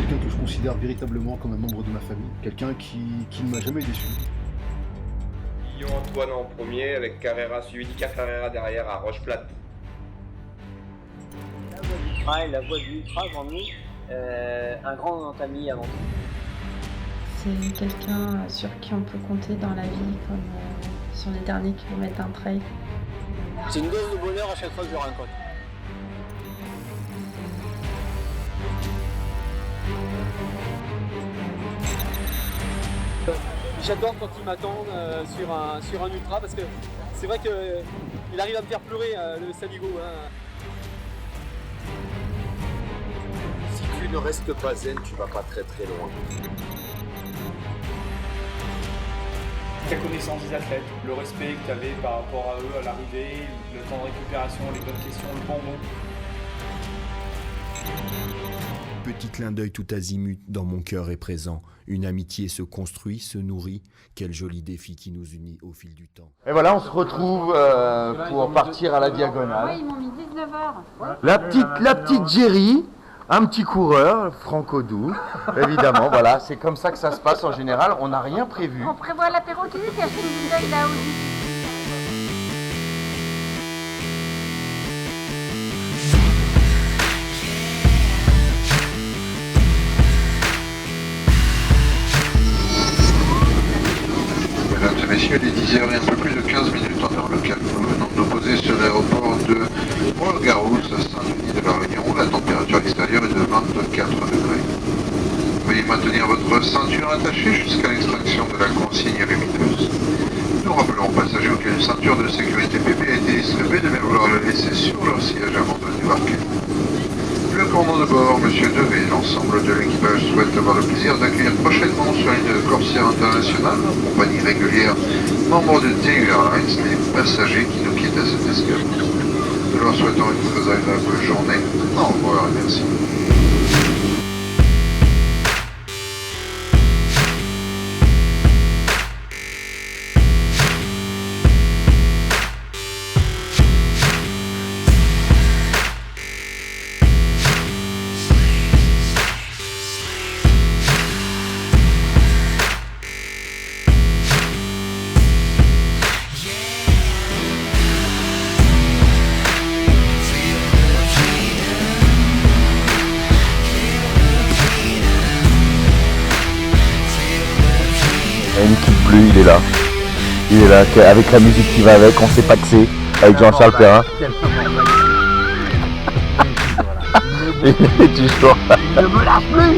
quelqu'un que je considère véritablement comme un membre de ma famille, quelqu'un qui ne m'a jamais déçu. Guillaume Antoine en premier avec Carrera suivi d'Icar Carrera derrière à Rocheplate. La voie du trail, la voie de l'ultra, j'en ai un grand ami avant tout. C'est quelqu'un sur qui on peut compter dans la vie, comme sur les derniers kilomètres d'un trail. C'est une dose de bonheur à chaque fois que je le rencontre. J'adore quand ils m'attendent sur un ultra parce que c'est vrai qu'il arrive à me faire pleurer, le Saligo. Hein. Si tu ne restes pas zen, tu vas pas très très loin. Ta connaissance des athlètes, le respect que tu avais par rapport à eux à l'arrivée, le temps de récupération, les bonnes questions, le bon mot. Petit clin d'œil tout azimut dans mon cœur est présent. Une amitié se construit, se nourrit. Quel joli défi qui nous unit au fil du temps. Et voilà, on se retrouve pour partir à la diagonale. Ouais, ils m'ont mis 19 heures. La petite Jerry, un petit coureur, Franco Doux, évidemment, voilà, c'est comme ça que ça se passe en général, on n'a rien prévu. On prévoit l'apéro qui dit qu'il y a une bouteille là aussi. Mesdames et messieurs, il est 10h et un peu plus de 15 minutes en heure locale. Nous venons de nous poser sur l'aéroport de Rolle-Garros, Saint-Denis de la Réunion. La température extérieure est de 24 degrés. Veuillez maintenir votre ceinture attachée jusqu'à l'extraction de la consigne lumineuse. Nous rappelons aux passagers auxquels une ceinture de sécurité PP a été distribuée de bien vouloir la laisser sur leur siège avant de débarquer. Le commandant de bord, M. Devé, et l'ensemble de l'équipage souhaitent avoir le plaisir d'accueillir prochainement sur une Corsair internationale, compagnie régulière, membre de TU Airlines, les passagers qui nous quittent à cette escale. Nous leur souhaitons une très agréable journée. Au revoir et merci. Il y a une petite bleue, il est là. Il est là, avec la musique qui va avec, on sait pas que c'est, avec Jean-Charles Perrin. Et toujours là. Ne me lâche plus.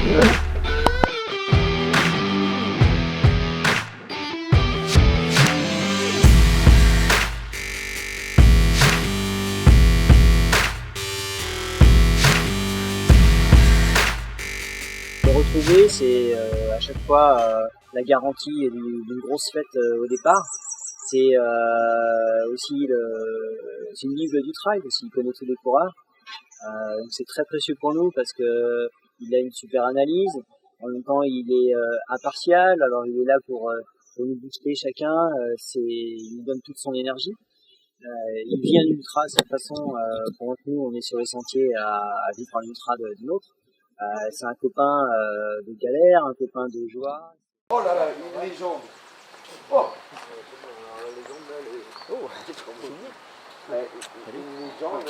Le retrouver, c'est à chaque fois la garantie d'une grosse fête au départ. C'est aussi c'est une Bible du trail, parce qu'il connaît tous les coureurs. Donc c'est très précieux pour nous parce que il a une super analyse. En même temps, il est impartial. Alors il est là pour nous booster chacun. Il nous donne toute son énergie. Il vit un ultra à sa façon. Pendant que nous, on est sur les sentiers à vivre un ultra d'une autre. C'est un copain de galère, un copain de joie. Oh là là, une légende. Oh, une légende,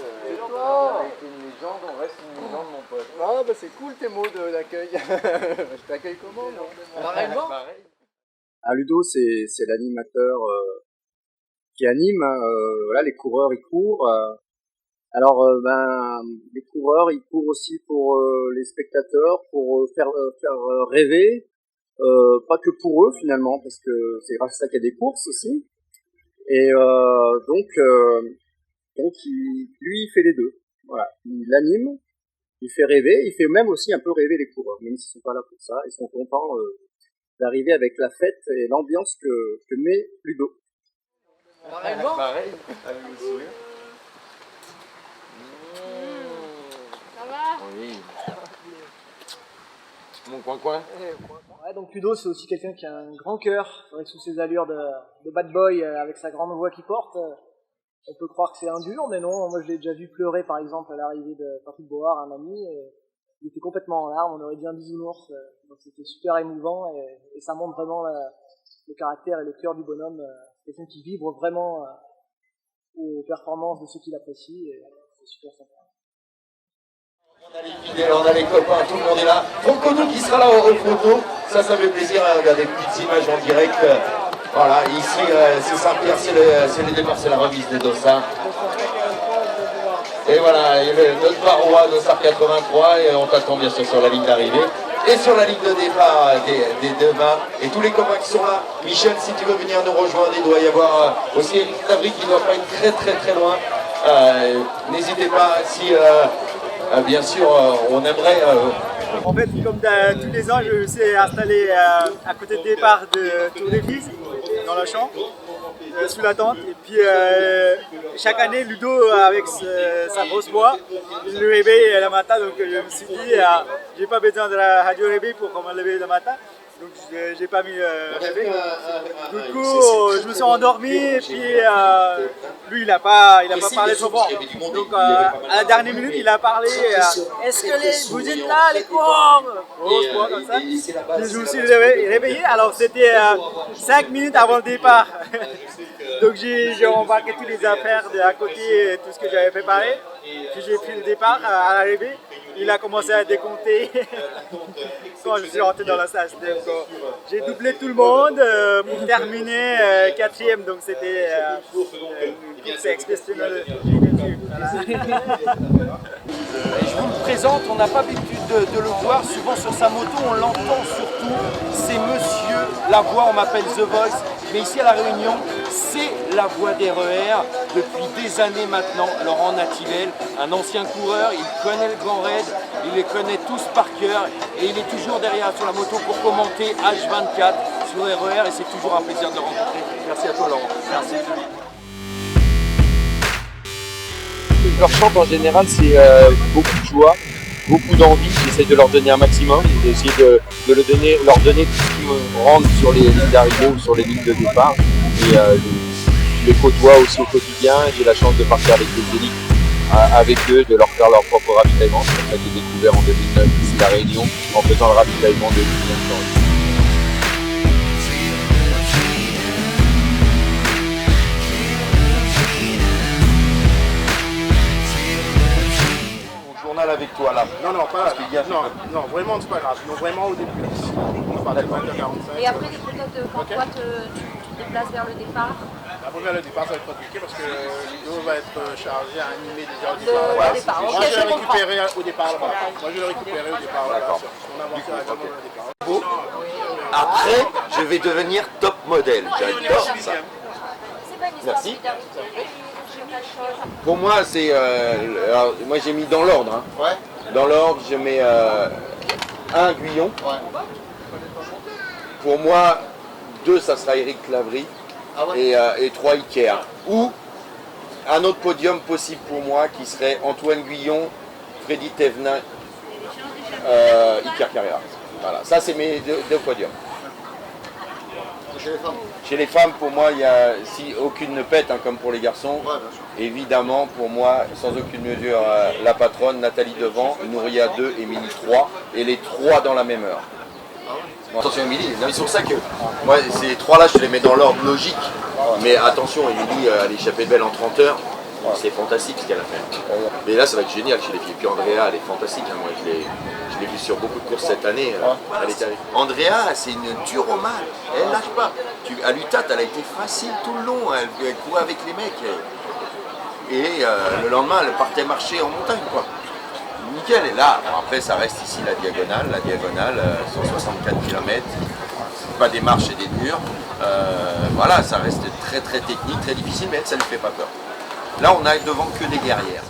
une légende, on reste une légende mon pote. Ah bah c'est cool tes mots d'accueil. Je t'accueille comment moi Pareillement. Ludo c'est l'animateur qui anime, voilà, les coureurs ils courent. Alors les coureurs ils courent aussi pour les spectateurs, pour faire rêver, pas que pour eux finalement, parce que c'est grâce à ça qu'il y a des courses aussi. Et donc lui il fait les deux. Voilà, il anime, il fait rêver, il fait même aussi un peu rêver les coureurs, même s'ils sont pas là pour ça, ils sont contents d'arriver avec la fête et l'ambiance que met Ludo. Pareillement. Pareil, avec le sourire. Ça va? Oui. Mon coin-coin. Ouais, donc Ludo c'est aussi quelqu'un qui a un grand cœur. C'est vrai que sous ses allures de bad boy, avec sa grande voix qu'il porte, on peut croire que c'est un dur, mais non, moi je l'ai déjà vu pleurer par exemple à l'arrivée de Patrick Board, un ami, il était complètement en larmes, on aurait dit un bisounours, donc c'était super émouvant et ça montre vraiment le caractère et le cœur du bonhomme, quelqu'un qui vibre vraiment aux performances de ceux qui l'apprécient et c'est super sympa. On a les fidèles, on a les copains, tout le monde est là. Franconou qui sera là au photo, ça fait plaisir à regarder des petites images en direct. Voilà, ici c'est Saint-Pierre, c'est le départ, c'est la remise des dossards. Et voilà, il y avait notre parois dossard 83 et on t'attend bien sûr sur la ligne d'arrivée. Et sur la ligne de départ des deux mains. Et tous les copains qui sont là. Michel, si tu veux venir nous rejoindre, il doit y avoir aussi Eric Lavry qui ne doit pas être très loin. N'hésitez pas si... bien sûr, on aimerait... En fait, comme tous les ans, je me suis installé à côté du départ de Tour d'Église, dans le champ, sous la tente. Et puis, chaque année, Ludo, avec sa grosse voix, il le réveille le matin. Donc, je me suis dit, j'ai pas besoin de la radio réveil pour me lever le matin. Donc j'ai pas mis réveil. Du coup, je me suis endormi et puis lui il a pas parlé trop fort. Donc à la dernière minute il a parlé. Est-ce que vous êtes là les coureurs? Comme ça. Puis je me suis réveillé. Alors c'était 5 minutes avant le départ. Donc j'ai embarqué toutes les affaires de à côté, tout ce que j'avais préparé. Puis j'ai pris le départ à l'arrivée. Il a commencé à décompter quand je suis rentré dans la salle. J'ai doublé tout le monde pour terminer 4e, donc c'était une course exceptionnelle. Je vous le présente, on n'a pas l'habitude de le voir, souvent sur sa moto, on l'entend surtout, c'est Monsieur la voix, on m'appelle The Voice, mais ici à La Réunion, c'est la voix des RER depuis des années maintenant. Laurent Nativelle, un ancien coureur, il connaît le Grand Raid, il les connaît tous par cœur et il est toujours derrière sur la moto pour commenter H24 sur RER et c'est toujours un plaisir de le rencontrer. Merci à toi Laurent. Merci. Leur chante en général, c'est beaucoup de joie, beaucoup d'envie. J'essaie de leur donner un maximum, d'essayer de leur donner tout ce qui me rend sur les lignes d'arrivée ou sur les lignes de départ. Et je les côtoie aussi au quotidien. J'ai la chance de partir avec des élites avec eux, de leur faire leur propre ravitaillement. C'est comme ça que j'ai découvert en 2009 ici La Réunion en faisant le ravitaillement de Julien. Avec toi là. Non, non, vraiment c'est pas grave. Non, vraiment au début. Et après les peut-être quand toi tu te déplaces vers le départ. Après vers le départ ça va être compliqué parce que Ludo va être chargé à animer déjà au départ. Moi je vais le récupérer au départ là-bas. Moi je vais le récupérer au départ là-bas. On avance directement au départ. Après, je vais devenir top modèle. J'adore ça. Merci. Pour moi, c'est. Moi, j'ai mis dans l'ordre. Hein. Ouais. Dans l'ordre, je mets un Guyon. Ouais. Pour moi, 2, ça sera Eric Lavry. Ah ouais. Et 3, Iker. Ou un autre podium possible pour moi qui serait Antoine Guyon, Freddy Thévenin, Iker Carrera. Voilà, ça, c'est mes deux podiums. Chez les femmes. Chez les femmes, pour moi, il y a, si aucune ne pète, hein, comme pour les garçons, ouais, évidemment, pour moi, sans aucune mesure, la patronne, Nathalie Devant, Nouria 2, Émilie 3, et les 3 dans la même heure. Ah ouais. Bon, attention Émilie, c'est pour ça que moi, ces 3-là, je les mets dans l'ordre logique, mais attention, Émilie, elle échappait belle en 30 heures, c'est fantastique ce qu'elle a fait. Mais là, ça va être génial chez les filles. Puis Andrea, elle est fantastique, hein. Moi, je l'ai vue sur beaucoup de courses cette année. Elle était avec... Andrea, c'est une dure au mal. Elle lâche pas. À l'UTAT, elle a été facile tout le long. Elle courait avec les mecs. Et le lendemain, elle partait marcher en montagne, quoi. Nickel. Et là, après, ça reste ici la diagonale. La diagonale, 164 km. Pas des marches et des murs. Voilà, ça reste très très technique, très difficile, mais elle, ça ne lui fait pas peur. Là, on a devant que des guerrières.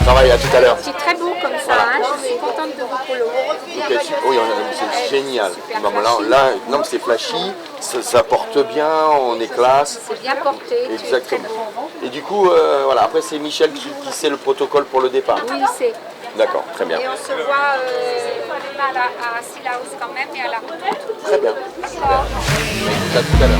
Ça va, à tout à l'heure. C'est très beau comme ça, hein. Je suis contente de vos polos. Oui, c'est génial. Super Bon, flashy. là, non, mais c'est flashy, ça porte bien, on est classe. C'est bien porté. Exactement. Et du coup, voilà, après c'est Michel qui sait le protocole pour le départ. Oui, c'est. D'accord, très bien. Et on se voit à Sillaos quand même et à la route. Très bien. D'accord. À tout à l'heure.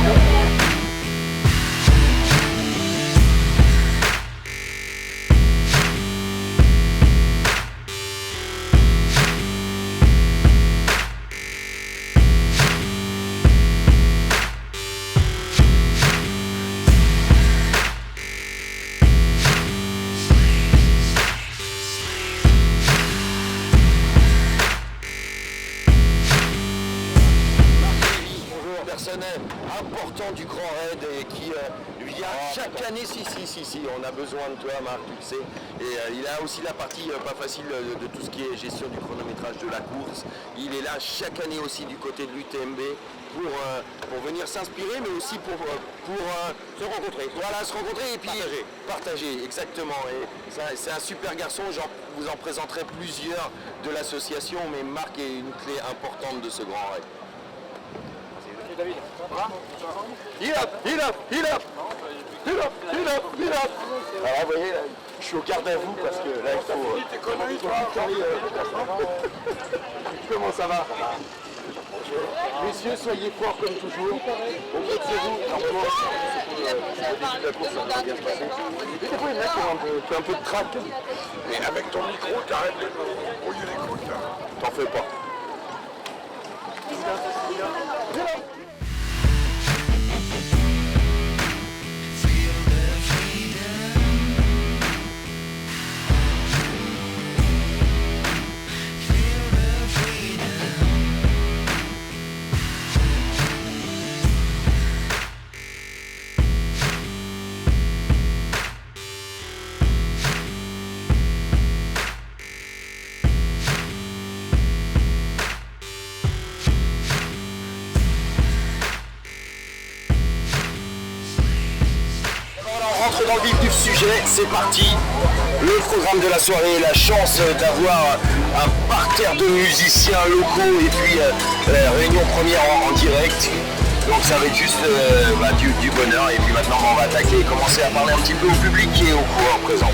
Personnel important du Grand Raid et qui vient chaque année, si, on a besoin de toi Marc, tu le sais, et il a aussi la partie pas facile de tout ce qui est gestion du chronométrage de la course. Il est là chaque année aussi du côté de l'UTMB pour venir s'inspirer, mais aussi pour se rencontrer. Voilà, se rencontrer et puis partager exactement. Et c'est un super garçon, vous en présenterai plusieurs de l'association, mais Marc est une clé importante de ce Grand Raid. David, Il up. Alors vous voyez, là, je suis au garde à vous parce que là il faut... Comment ça va? Messieurs, soyez forts comme toujours. Obéissez-vous. Normalement, la course, ça va bien se passer. Mais des fois, il y en a qui ont un peu de trac. Mais avec ton micro, t'arrêtes de brouiller l'écoute. T'en fais pas. Dans le vif du sujet, c'est parti. Le programme de la soirée, la chance d'avoir un parterre de musiciens locaux et puis réunion première en direct. Donc ça va être juste du bonheur. Et puis maintenant on va attaquer et commencer à parler un petit peu au public qui est au courant présent.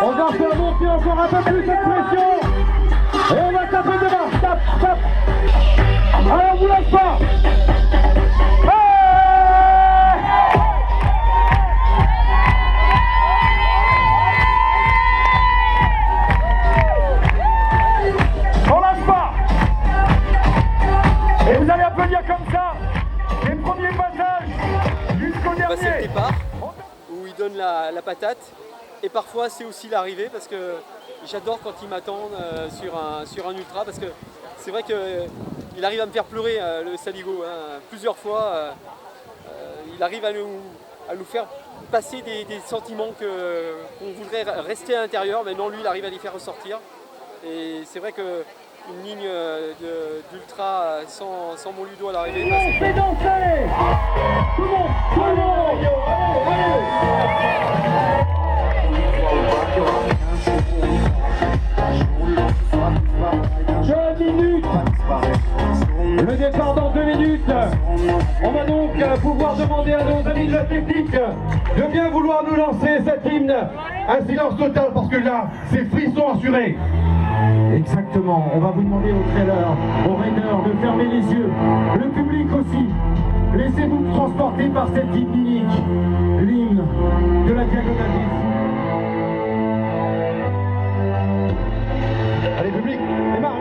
On va faire monter encore un peu plus cette pression. Et on va taper devant. Tape, tape. Allez, on vous lâche pas. On lâche pas. Et vous allez applaudir comme ça. Les premiers passages jusqu'au dernier. C'est le départ où il donne la patate. Et parfois c'est aussi l'arrivée parce que j'adore quand ils m'attendent sur un ultra parce que c'est vrai qu'il arrive à me faire pleurer le Saligo plusieurs fois. Il arrive à nous faire passer des sentiments qu'on voudrait rester à l'intérieur, mais non, lui il arrive à les faire ressortir. Et c'est vrai qu'une ligne d'ultra sans mon Ludo à l'arrivée, c'est danser. Tout le monde, tout le monde. Le départ dans 2 minutes. On va donc pouvoir demander à nos amis de la technique de bien vouloir nous lancer cet hymne. Un silence total parce que là, c'est frisson assuré. Exactement. On va vous demander au trailer, aux raiders de fermer les yeux. Le public aussi. Laissez-vous transporter par cette hymne unique. L'hymne de la diagonale. Allez public, démarre,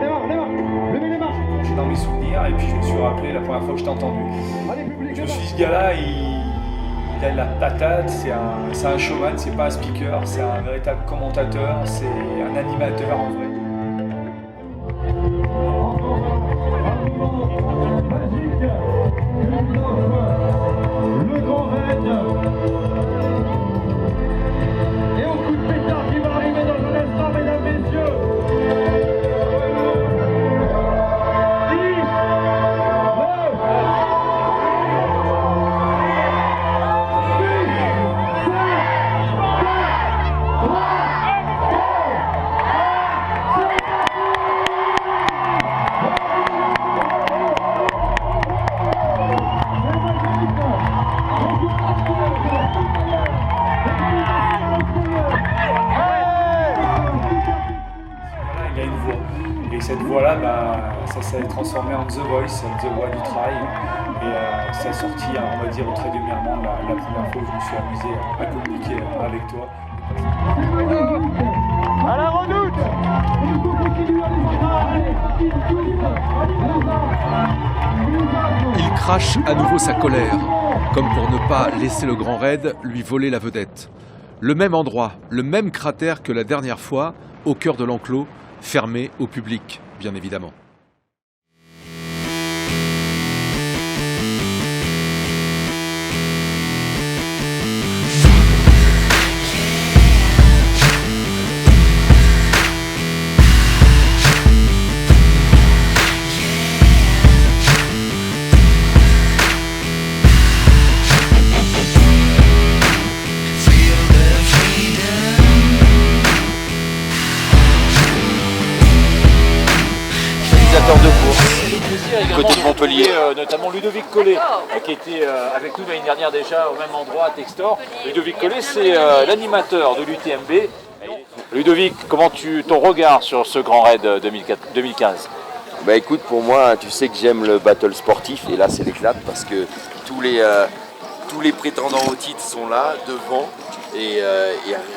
levez les mains. J'ai dans mes souvenirs et puis je me suis rappelé la première fois que je t'ai entendu. Allez public, je me suis dit ce gars-là, il a de la patate, c'est un showman, c'est pas un speaker, c'est un véritable commentateur, c'est un animateur en vrai. Le grand raid. Et au coup de pétard qui va arriver dans un instant, mesdames, messieurs. 10, 9, cette voix-là, ça s'est transformé en The Voice, The Voix du Trail. Et ça a sorti, on va dire, très régulièrement la première fois où je me suis amusé à communiquer avec toi. À la redoute. Il crache à nouveau sa colère, comme pour ne pas laisser le grand raid lui voler la vedette. Le même endroit, le même cratère que la dernière fois, au cœur de l'enclos, fermé au public, bien évidemment. De course, côté de Montpellier, notamment Ludovic Collet, qui était avec nous l'année dernière déjà au même endroit à Textor. Ludovic Collet, c'est l'animateur de l'UTMB. Ludovic, comment ton regard sur ce grand raid 2015? Bah écoute, pour moi, tu sais que j'aime le battle sportif et là c'est l'éclate parce que tous les prétendants au titre sont là, devant. Et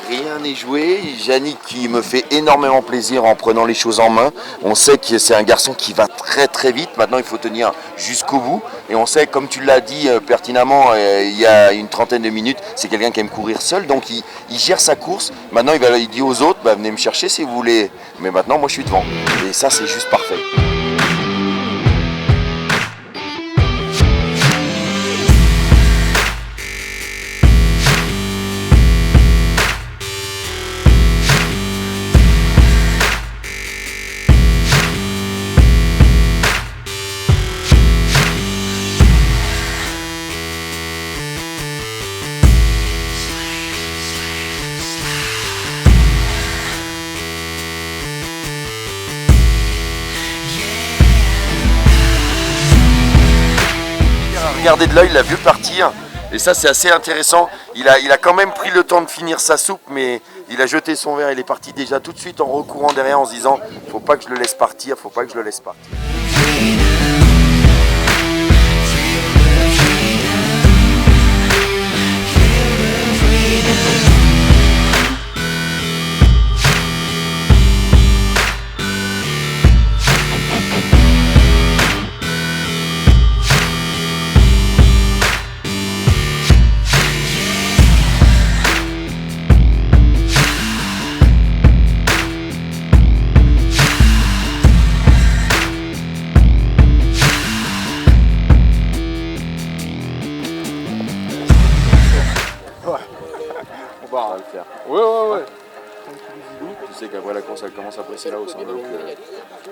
rien n'est joué. Yannick qui me fait énormément plaisir en prenant les choses en main. On sait que c'est un garçon qui va très très vite. Maintenant il faut tenir jusqu'au bout. Et on sait, comme tu l'as dit pertinemment il y a une trentaine de minutes, c'est quelqu'un qui aime courir seul. Donc il gère sa course. Maintenant il dit aux autres, venez me chercher si vous voulez. Mais maintenant moi je suis devant. Et ça c'est juste parfait. Regardez de l'œil, il l'a vu partir. Et ça, c'est assez intéressant. Il a quand même pris le temps de finir sa soupe, mais Il a jeté son verre, il est parti déjà tout de suite en recourant derrière en se disant « faut pas que je le laisse partir, faut pas que je le laisse partir ». On va le faire. Ouais. Tu sais qu'après la course, elle commence à presser là aussi. Donc,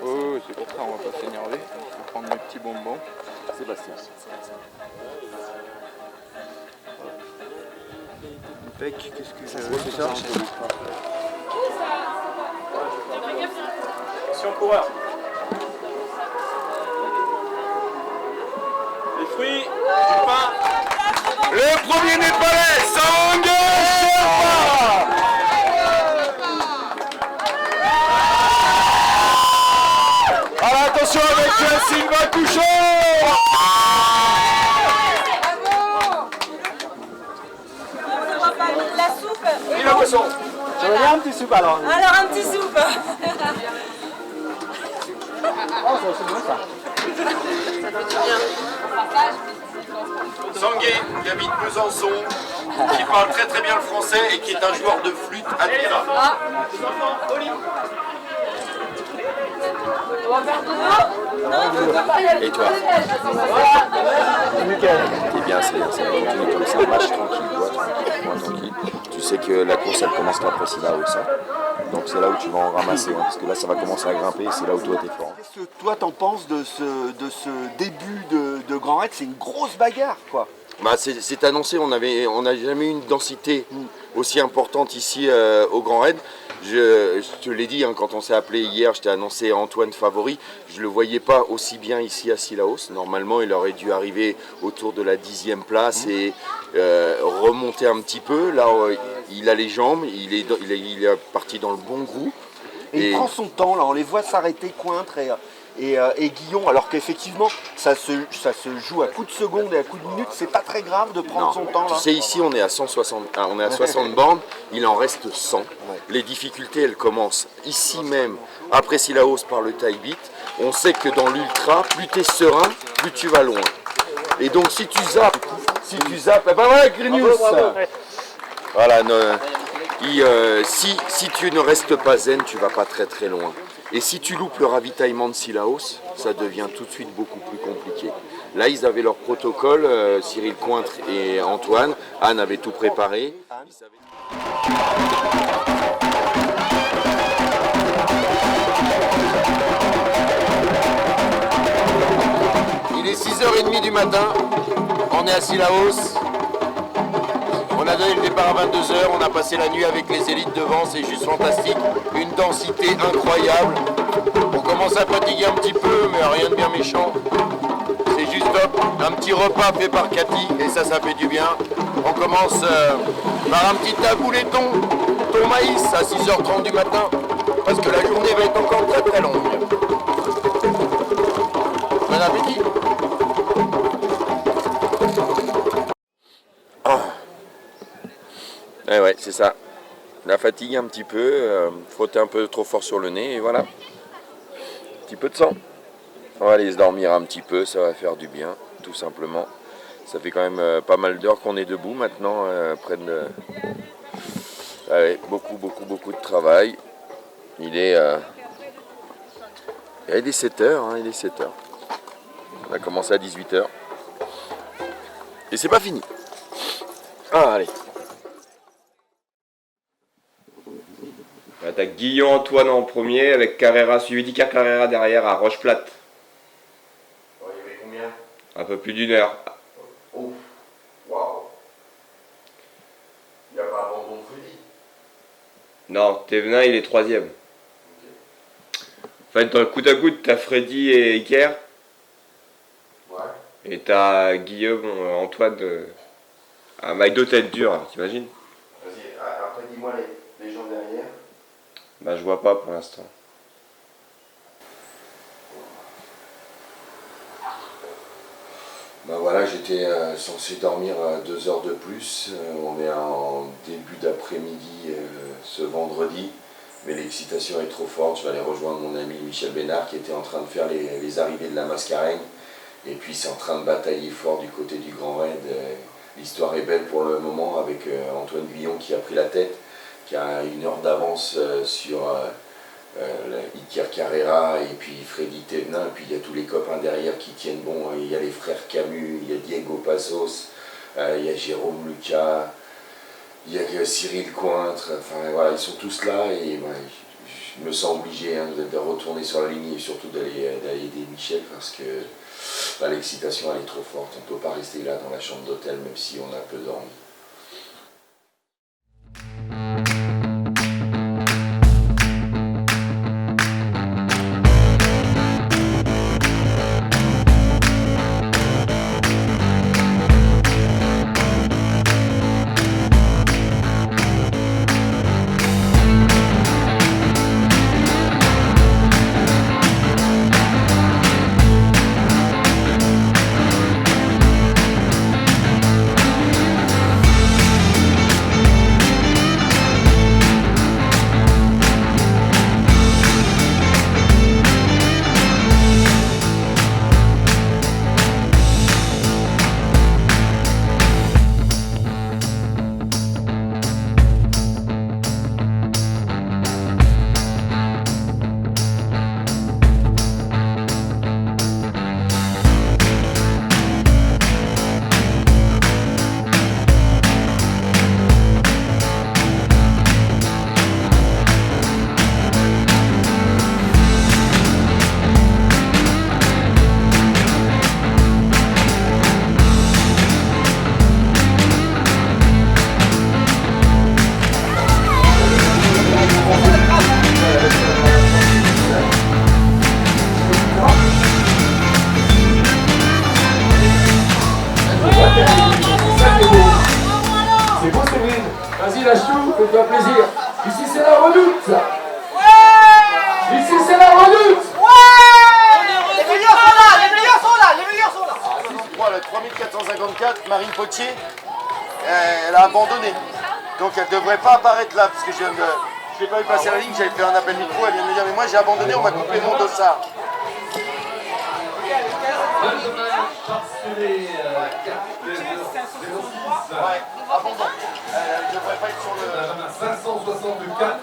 Ouais, c'est pour ça, on va pas s'énerver. On va prendre mes petits bonbons. Sébastien. Impec, qu'est-ce que j'ai ça Attention coureur. Les fruits, du pain. Le premier Népalais, Sangé Sherpa. Alors attention avec Sylvain Couchon. La soupe. Et la boisson. Tu veux bien un petit soupe alors? Alors un petit soupe. Oh, c'est bon ça. Sangué, qui habite Besançon, qui parle très très bien le français et qui est un joueur de flûte admirable. On va faire demain. Et toi? Nickel. Eh bien, c'est un match tranquille. Tu sais que la course elle commence après Sillaos, donc c'est là où tu vas en ramasser, parce que là ça va commencer à grimper et c'est là où toi t'es fort. Qu'est-ce que toi t'en penses de ce début de Grand Raid? C'est une grosse bagarre quoi. Bah, c'est annoncé, on n'a jamais eu une densité aussi importante ici au Grand Raid. Je te l'ai dit, quand on s'est appelé hier, je t'ai annoncé Antoine favori. Je ne le voyais pas aussi bien ici à Sillaos. Normalement, il aurait dû arriver autour de la 10e place et remonter un petit peu. Là, il a les jambes, il est parti dans le bon groupe. Et il prend son temps, là, on les voit s'arrêter Cointre et Guillon, alors qu'effectivement, ça se joue à coups de secondes et à coups de minutes. C'est pas très grave de prendre son temps là. Tu sais, ici on est à 160, on est à 60 bornes, il en reste 100. Les difficultés, elles commencent ici même, après Sillaos par le taille beat. On sait que dans l'ultra, plus tu es serein, plus tu vas loin. Et donc si tu zappes, eh ben voilà Grenius. Voilà, si tu ne restes pas zen, tu vas pas très très loin. Et si tu loupes le ravitaillement de Sillaos, ça devient tout de suite beaucoup plus compliqué. Là, ils avaient leur protocole, Cyril Cointre et Antoine. Anne avait tout préparé. Il est 6h30 du matin, on est à Sillaos. On a donné le départ à 22h, on a passé la nuit avec les élites devant, c'est juste fantastique. Une densité incroyable. On commence à fatiguer un petit peu, mais rien de bien méchant. C'est juste top. Un petit repas fait par Cathy, et ça fait du bien. On commence par un petit tabouleton, ton maïs à 6h30 du matin, parce que la journée va être encore très très longue. Bon appétit. Eh ouais, c'est ça. La fatigue un petit peu, frotter un peu trop fort sur le nez et voilà. Un petit peu de sang. On va aller se dormir un petit peu, ça va faire du bien, tout simplement. Ça fait quand même pas mal d'heures qu'on est debout maintenant, près de... Allez, beaucoup de travail. Il est 7h, il est 7h. On a commencé à 18h. Et c'est pas fini. Ah, allez. T'as Guillon Antoine en premier avec Carrera suivi d'Icar Carrera derrière à Roche-Plate. Oh, il y avait combien? Un peu plus d'une heure. Oh, waouh. Il n'y a pas abandon de Freddy? Non, Thévenin il est 3ème. En fait, dans le coup à coup, t'as Freddy et Iker. Ouais. Et t'as Guillaume, Antoine, un maille de tête dure, t'imagines? Vas-y, après dis-moi les gens derrière. Bah je vois pas pour l'instant. Ben voilà, j'étais censé dormir 2 heures de plus. On est en début d'après-midi ce vendredi, mais l'excitation est trop forte. Je vais aller rejoindre mon ami Michel Bénard qui était en train de faire les arrivées de la Mascareigne. Et puis c'est en train de batailler fort du côté du Grand Raid. L'histoire est belle pour le moment avec Antoine Guillon qui a pris la tête, qui a 1 heure d'avance sur Iker Carrera et puis Freddy Thévenin, et puis il y a tous les copains derrière qui tiennent bon, il y a les frères Camus, il y a Diego Passos, il y a Jérôme Lucas, il y a Cyril Cointre, enfin voilà, ils sont tous là et ben, je me sens obligé de retourner sur la ligne et surtout d'aller aider Michel parce que ben, l'excitation elle est trop forte, on ne peut pas rester là dans la chambre d'hôtel même si on a peu dormi. C'est beau Séverine. Vas-y lâche tout, fais-toi plaisir. Ici c'est la redoute. Ici c'est la redoute. Les meilleurs sont là, les meilleurs sont là, les meilleurs sont là. Je crois le 3454, Marine Potier, elle a abandonné. Donc elle ne devrait pas apparaître là, parce que je l'ai pas vu passer la ligne, j'avais fait un appel micro, elle vient de me dire, mais moi j'ai abandonné, on m'a coupé mon dossard. Ouais, abandon. Elle ne devrait pas être sur le... 564.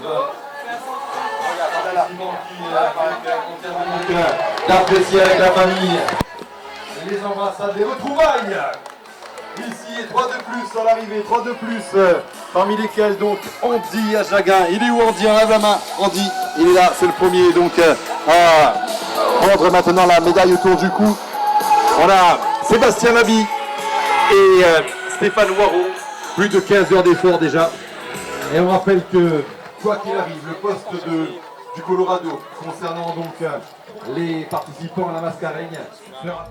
Regarde, voilà. D'apprécier avec la famille les embrassades, des retrouvailles. Ici, 3 de plus à l'arrivée, 3 de plus, parmi lesquels donc Andy Ajaguin. Il est où Andy? On lève la main. Andy, il est là, c'est le premier donc à prendre maintenant la médaille autour du cou. On a Sébastien Labi et Stéphane Waro, plus de 15 heures d'effort déjà. Et on rappelle que, quoi qu'il arrive, le poste du Colorado concernant donc les participants à la Mascareigne sera...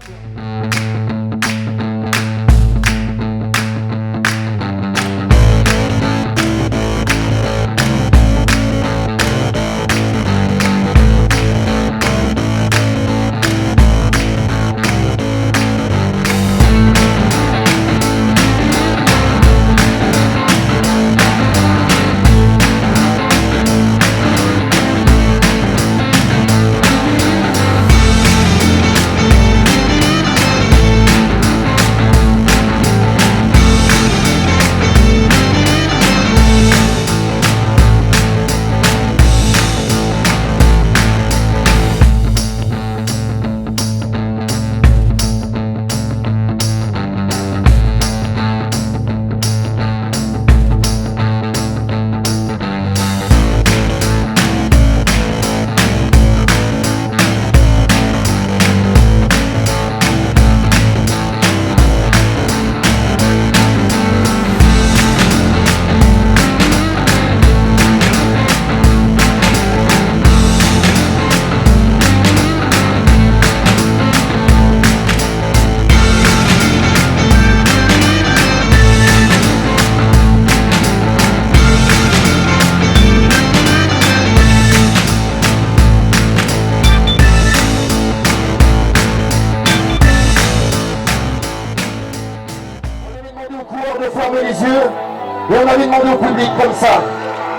avait demandé au public comme ça,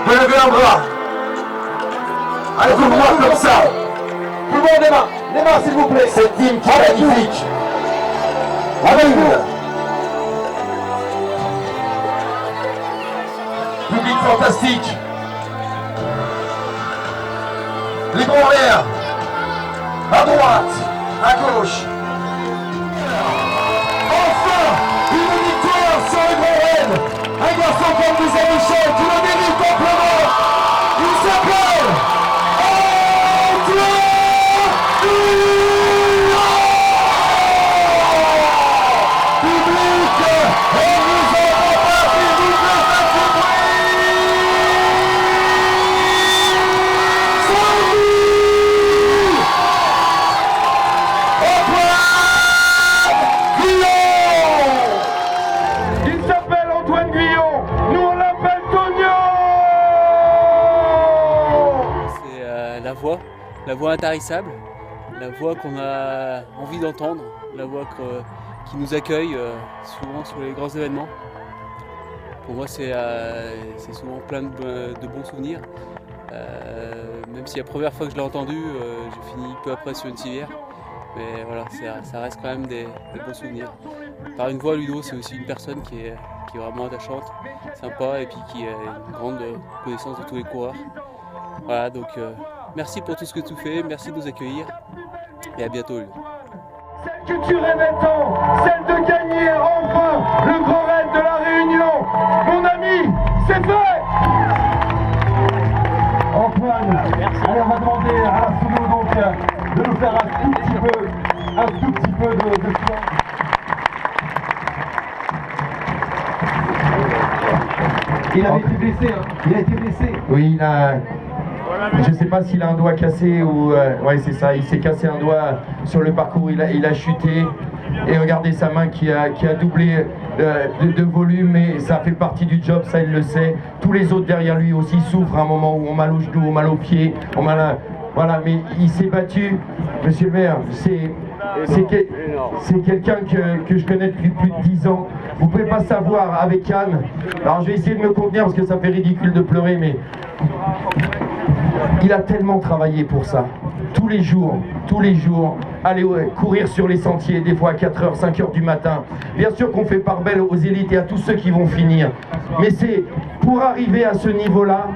de lever un bras. Allez, tout le monde comme ça. Tout le monde les mains s'il vous plaît. Cette team qui est magnifique. Avec nous. Public fantastique. Les bras en l'air. À droite, à gauche. Enfin, une victoire sur le Grand Raid. Un garçon comme Michel qui le mérite amplement. Il s'appelle Antoine Guillon. Public, et nous avons pas fait double Il s'appelle Antoine Guillon, nous on l'appelle Tonio. C'est la voix intarissable, la voix qu'on a envie d'entendre, la voix qui nous accueille souvent sur les grands événements. Pour moi c'est souvent plein de bons souvenirs. Même si la première fois que je l'ai entendu, j'ai fini peu après sur une civière. Mais voilà, ça reste quand même des bons souvenirs. Par une voix, Ludo, c'est aussi une personne qui est vraiment attachante, sympa et puis qui a une grande connaissance de tous les coureurs. Voilà, donc merci pour tout ce que tu fais, merci de nous accueillir et à bientôt, Ludo. Celle que tu rêvais tant, celle de gagner enfin le Grand Raid de la Réunion. Mon ami, c'est fait. Antoine, allez, on va demander à la solo donc de nous faire un tout petit peu de silence. Il avait été blessé, hein. Il a été blessé. Oui, il a... Je ne sais pas s'il a un doigt cassé ou... ouais, c'est ça, il s'est cassé un doigt sur le parcours, il a chuté. Et regardez sa main qui a doublé de volume, mais ça fait partie du job, ça il le sait. Tous les autres derrière lui aussi souffrent à un moment où on mal au genou, on mal aux pieds, on mal... Voilà, mais il s'est battu, monsieur le maire, c'est quelqu'un que je connais depuis plus de 10 ans. Vous pouvez pas savoir avec Anne. Alors je vais essayer de me contenir parce que ça fait ridicule de pleurer, mais il a tellement travaillé pour ça. Tous les jours, aller courir sur les sentiers, des fois à 4h, 5h du matin. Bien sûr qu'on fait part belle aux élites et à tous ceux qui vont finir. Mais c'est pour arriver à ce niveau-là,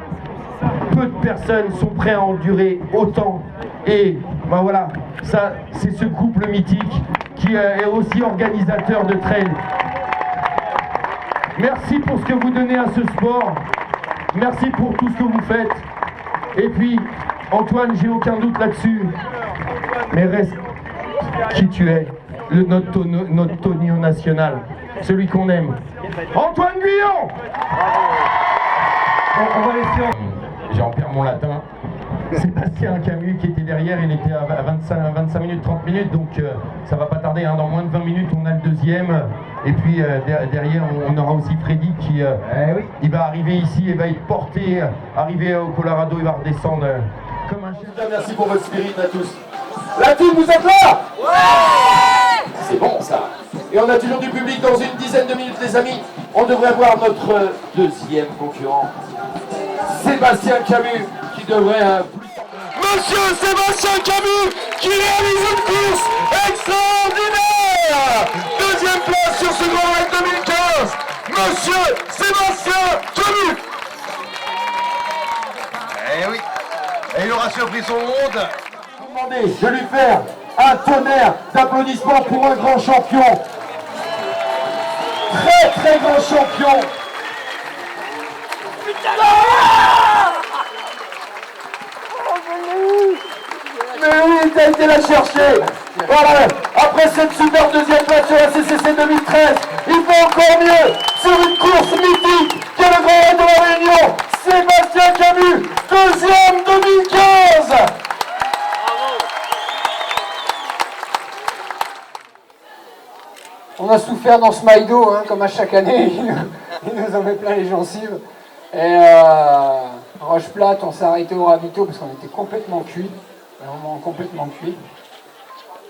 peu de personnes sont prêtes à endurer autant. Et ben voilà, ça c'est ce couple mythique qui est aussi organisateur de trail. Merci pour ce que vous donnez à ce sport. Merci pour tout ce que vous faites. Et puis, Antoine, j'ai aucun doute là-dessus. Mais reste qui tu es, notre Tonio national, celui qu'on aime. Antoine Guillon. On va laisser... J'en perds mon latin. Sébastien Camus qui était derrière, il était à 25 minutes, 30 minutes, donc ça va pas tarder, hein. Dans moins de 20 minutes on a le deuxième, et puis derrière on aura aussi Freddy qui il va arriver ici et va être porté, arrivé au Colorado, il va redescendre comme un chef. Merci pour votre spirit à tous. La team, vous êtes là? Ouais. C'est bon ça. Et on a toujours du public dans une dizaine de minutes les amis. On devrait avoir notre deuxième concurrent, Sébastien Camus, qui devrait... Monsieur Sébastien Camus, qui réalise une course extraordinaire. Deuxième place sur ce Grand Raid 2015, Monsieur Sébastien Camus. Eh oui, et il aura surpris son monde. Demandez de lui faire un tonnerre d'applaudissements pour un grand champion. Très très grand champion. Mais oui, t'as été la chercher. Voilà, après cette super deuxième place sur la CCC 2013, il fait encore mieux sur une course mythique qui est le Grand Raid de la Réunion. Sébastien Camus, deuxième 2015. On a souffert dans ce Maïdo, hein, comme à chaque année, il nous en met plein les gencives. Et Roche Plate, on s'est arrêté au ravito parce qu'on était complètement cuits, vraiment complètement cuits.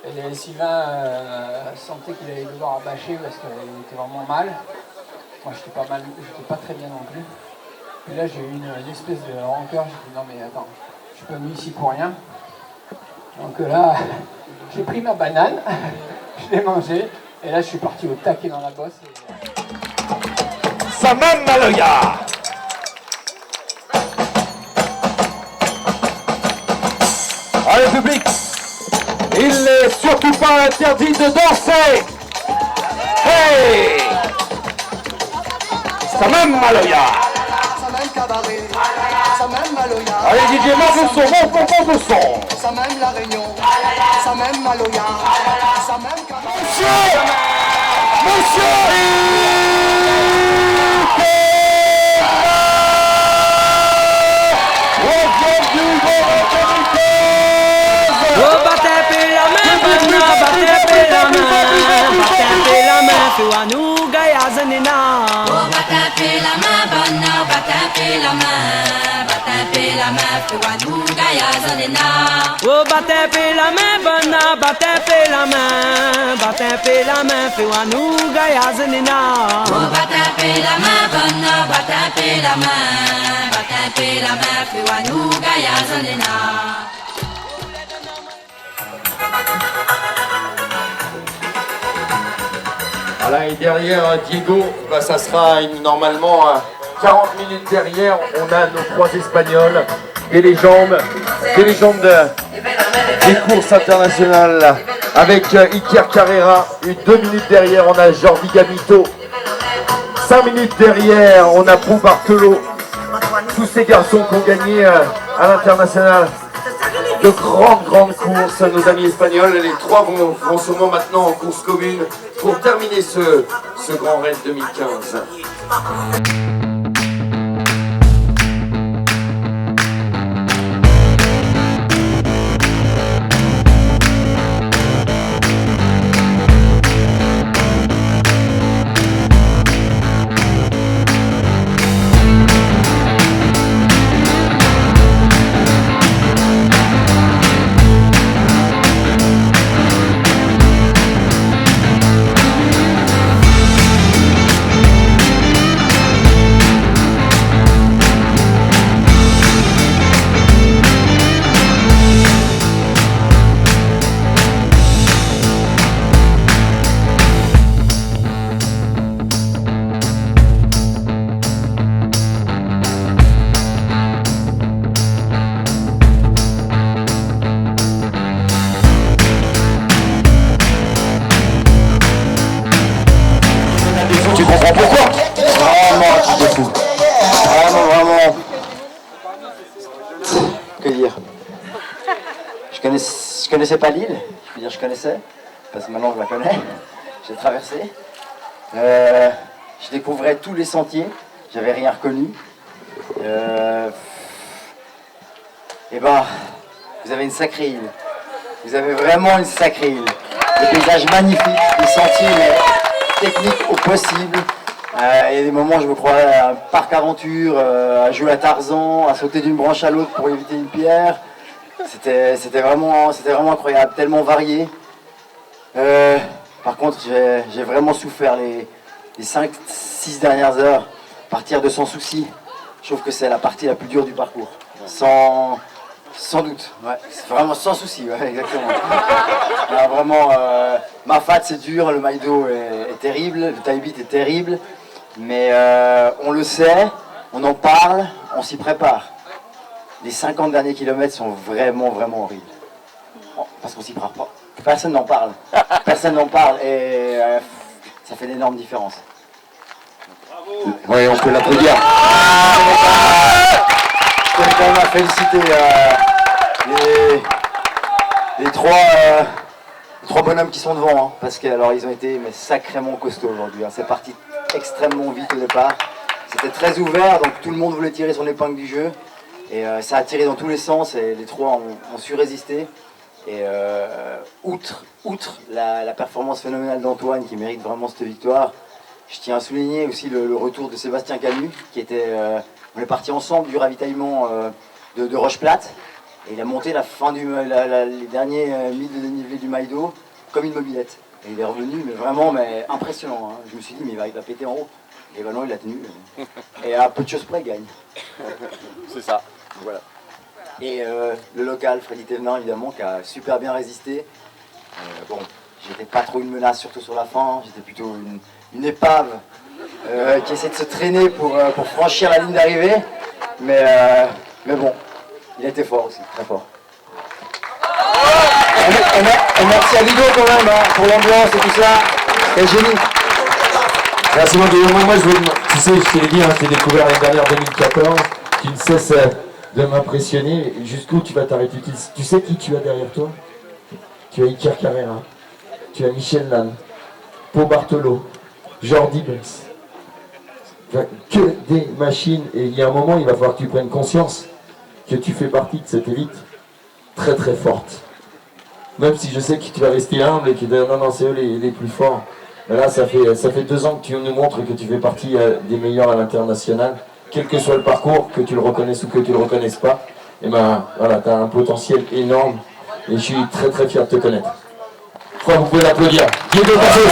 Et Sylvain sentait qu'il allait devoir rabâcher parce qu'il était vraiment mal. Moi, j'étais pas très bien non plus. Et là, j'ai eu une espèce de rancœur. J'ai dit non, mais attends, je suis pas venu ici pour rien. Donc là, j'ai pris ma banane, je l'ai mangée, et là, je suis parti au taquet dans la bosse. Samam Maloya. Allez, public, il n'est surtout pas interdit de danser. Hey, Samam Maloya. Allez, DJ, monte le son, monte le son. Ça même la Réunion, ça même Maloya, ça même Oh, battez la main, bana, battez la main, fais-moi nous gayazanina. Oh, battez la main, bana, battez la main, fais-moi nous gayazanina. Voilà, et derrière Diego, bah, ça sera normalement 40 minutes derrière. On a nos trois Espagnols, des légendes des courses internationales. Avec Iker Carrera, 2 minutes derrière, on a Jordi Gamito. 5 minutes derrière, on a Pau Bartolo. Tous ces garçons qui ont gagné à l'international de grandes courses, nos amis espagnols. Les trois vont sûrement maintenant en course commune pour terminer ce Grand Raid 2015. Tu comprends pourquoi? Vraiment, tu te fous. Vraiment. Que dire? Je connaissais pas l'île. Je peux dire je connaissais, parce que maintenant je la connais. J'ai traversé. Je découvrais tous les sentiers. J'avais rien reconnu. Et ben, vous avez une sacrée île. Vous avez vraiment une sacrée île. Des paysages magnifiques, des sentiers mais techniques au possible. Il y a des moments où je me crois à un parc aventure, à jouer à Tarzan, à sauter d'une branche à l'autre pour éviter une pierre. C'était vraiment incroyable, tellement varié. Par contre, j'ai vraiment souffert les 5-6 dernières heures. Partir de sans souci, je trouve que c'est la partie la plus dure du parcours. Sans doute, ouais. C'est vraiment sans souci, ouais, exactement. Alors, vraiment, Mafat c'est dur, le Maïdo est terrible, le Taibit est terrible, mais on le sait, on en parle, on s'y prépare. Les 50 derniers kilomètres sont vraiment horribles. Parce qu'on s'y prépare pas. Personne n'en parle. Personne n'en parle et ça fait d'énormes différences. Oui, on peut l'applaudir. Je voulais quand même féliciter les trois bonhommes qui sont devant, hein, parce que alors ils ont été sacrément costauds aujourd'hui. Hein. C'est parti extrêmement vite au départ. C'était très ouvert, donc tout le monde voulait tirer son épingle du jeu. Et ça a tiré dans tous les sens et les trois ont su résister. Et outre la performance phénoménale d'Antoine qui mérite vraiment cette victoire, je tiens à souligner aussi le retour de Sébastien Camus qui était... on est partis ensemble du ravitaillement de Roche-Plate et il a monté les derniers milles de dénivelé du Maïdo comme une mobilette. Et il est revenu mais impressionnant. Hein. Je me suis dit mais il va péter en haut. Et ben non, il a tenu. Et à peu de choses près, il gagne. C'est ça, voilà. Et le local, Freddy Thévenant, évidemment, qui a super bien résisté. Bon, j'étais pas trop une menace, surtout sur la fin. J'étais plutôt une épave qui essaie de se traîner pour franchir la ligne d'arrivée. Mais bon, il a été fort aussi, très fort. Et merci à Ludo quand même pour l'ambiance et tout ça. Quel génie. Merci beaucoup. Moi, tu sais, je t'ai dit, je t'ai découvert l'année dernière 2014. Tu ne cesses de m'impressionner. Jusqu'où tu vas t'arrêter? Tu sais qui tu as derrière toi? Tu as Iker Carrera, tu as Michel Lannes, Pau Bartolo, Jordi Banks. Enfin, que des machines. Et il y a un moment, il va falloir que tu prennes conscience que tu fais partie de cette élite très très forte. Même si je sais que tu vas rester humble et que non, c'est eux les plus forts. Mais là, ça fait 2 ans que tu nous montres que tu fais partie des meilleurs à l'international. Quel que soit le parcours, que tu le reconnaisses ou que tu le reconnaisses pas, et ben voilà, tu as un potentiel énorme et je suis très très fier de te connaître. Je crois que vous pouvez l'applaudir. Diego Passos.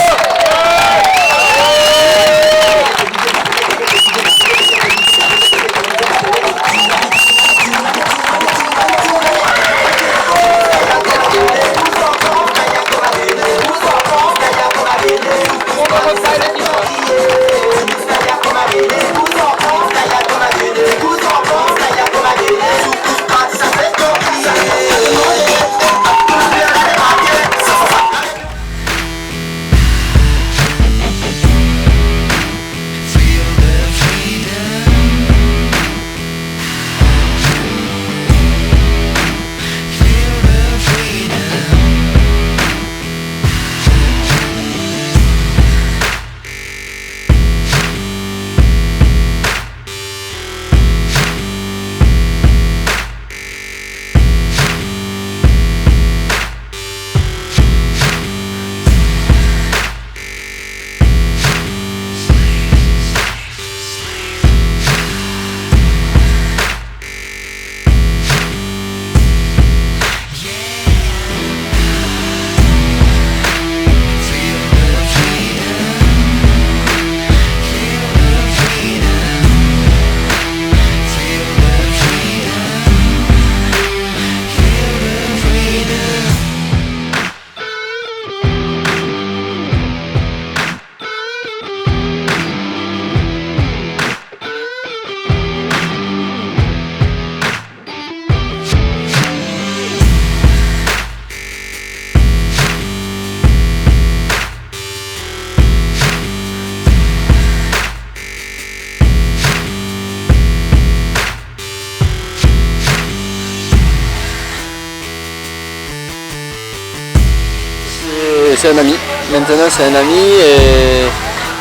C'est un ami. Maintenant c'est un ami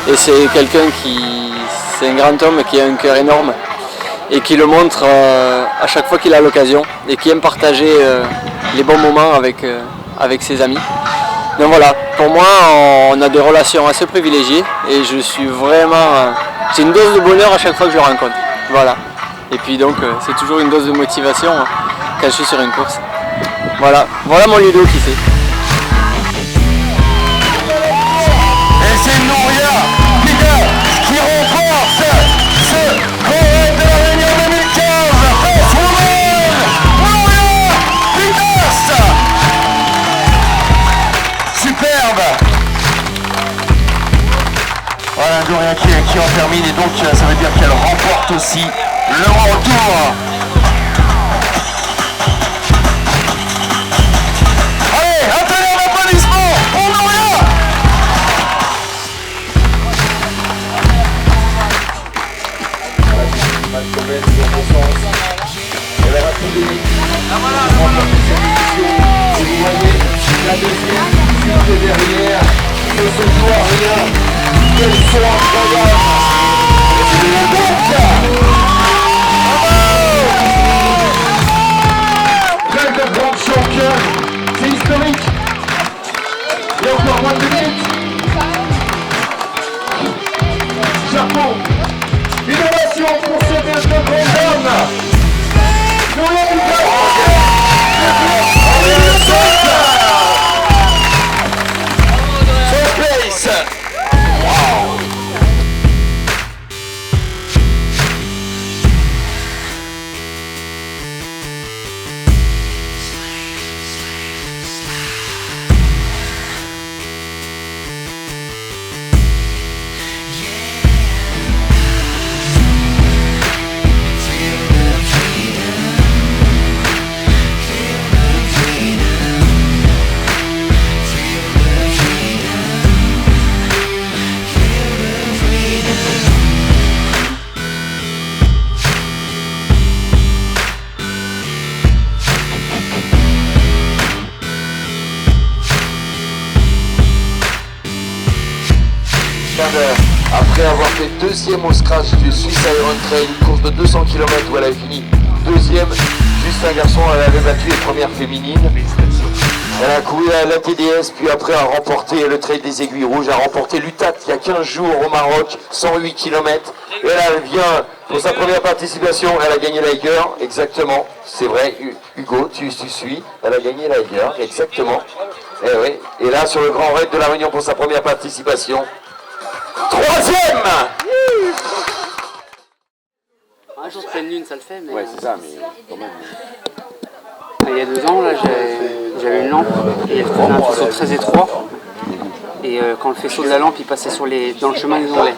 et c'est quelqu'un c'est un grand homme qui a un cœur énorme et qui le montre à chaque fois qu'il a l'occasion et qui aime partager les bons moments avec ses amis. Donc voilà, pour moi on a des relations assez privilégiées et je suis vraiment... j'ai une dose de bonheur à chaque fois que je le rencontre. Voilà. Et puis donc c'est toujours une dose de motivation quand je suis sur une course. Voilà, voilà mon Ludo qui fait. C'est Nouria qui remporte ce Grand Raid de la Réunion 2015. France-Women, Nouria Pitas. Superbe. Voilà Nouria qui en termine et donc ça veut dire qu'elle remporte aussi le World Tour. Allez, un tonnerre d'applaudissements pour Nouria. Elle aura tout donné. Et vous voyez, la deuxième suite derrière ne se joue à rien. Quels sont incroyables. Rêve de grande championne. C'est historique. Il y a encore moins de minutes. Chapeau. Innovation pour ce match de grand homme. Nouria Pitas. First place. Wow. après avoir fait deuxième au scratch du Swiss Iron Trail, une course de 200 km où elle avait fini deuxième, juste un garçon, elle avait battu les premières féminines. Elle a couru à la TDS, puis après a remporté le Trail des Aiguilles Rouges, a remporté l'UTAT il y a 15 jours au Maroc, 108 km. Et là, elle vient pour sa première participation, elle a gagné l'Aiger, exactement, c'est vrai, Hugo, tu suis, elle a gagné l'Aiger, exactement. Et, oui. Et là, sur le Grand Raid de la Réunion pour sa première participation, troisième. Un jour de pleine lune, ça le fait, mais... Ouais, c'est ça, mais quand même... Il y a 2 ans, là, j'avais une lampe et elle faisait un faisceau très étroit. Et quand le faisceau de la lampe il passait dans le chemin des Anglais,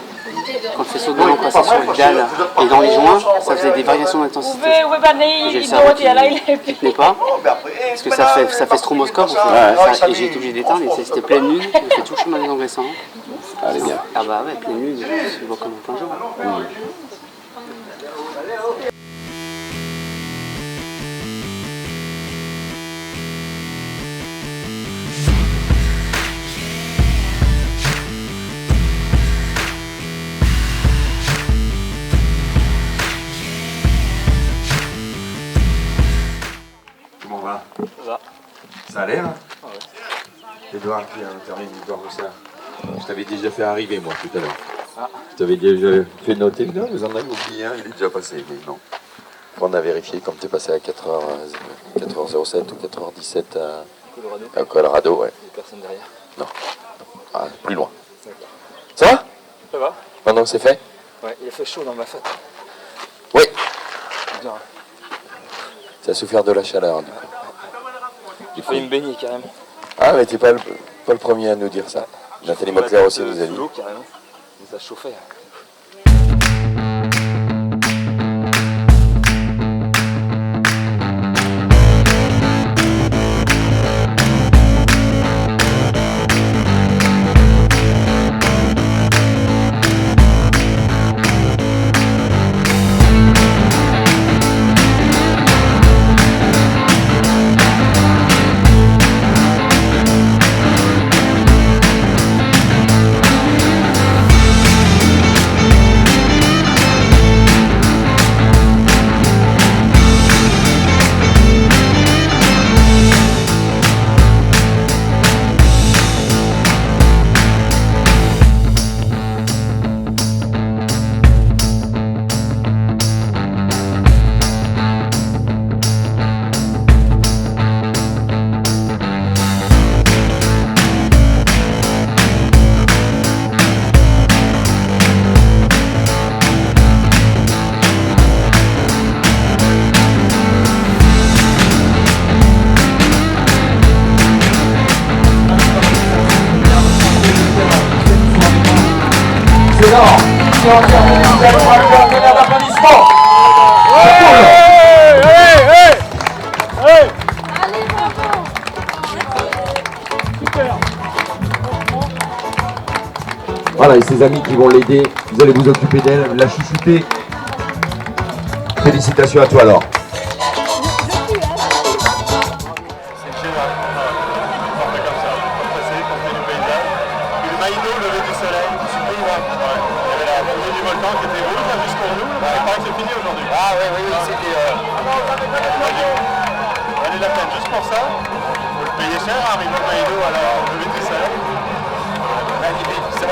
quand le faisceau de la lampe passait sur les dalles et dans les joints, ça faisait des variations d'intensité. Et j'ai le cerveau qui ne tenait pas, parce que ça fait stroboscope, et j'ai été obligé d'éteindre, et c'était pleine lune, j'ai fait tout le chemin des Anglais sans lampe. Allez bien. Ah bah ouais, pleine lune, tu vois comme en plein jour. Comment va? Ça va. Ça a l'air, hein? Ah ouais. Edouard, qui a terminé l'histoire de ça. Je t'avais déjà fait arriver, moi, tout à l'heure. Ah. Je t'avais déjà fait noter. Non, vous en avez oublié un, il est déjà passé, mais non. On a vérifié, comme tu es passé à 4h07 ou 4h17 à Colorado, ouais. Il y a personne derrière. Non. Ah, plus loin. Ça va? Ça va? Maintenant que c'est fait? Ouais, il a fait chaud dans ma fête. Oui. Bien. Ça a souffert de la chaleur, du coup. J'ai failli me baigner carrément. Ah, mais t'es pas le premier à nous dire ça. Nathalie Mocler aussi nous a dit. L'eau carrément. Ça chauffait. Voilà, et ses amis qui vont l'aider, vous allez vous occuper d'elle, la chouchouter. Félicitations à toi alors.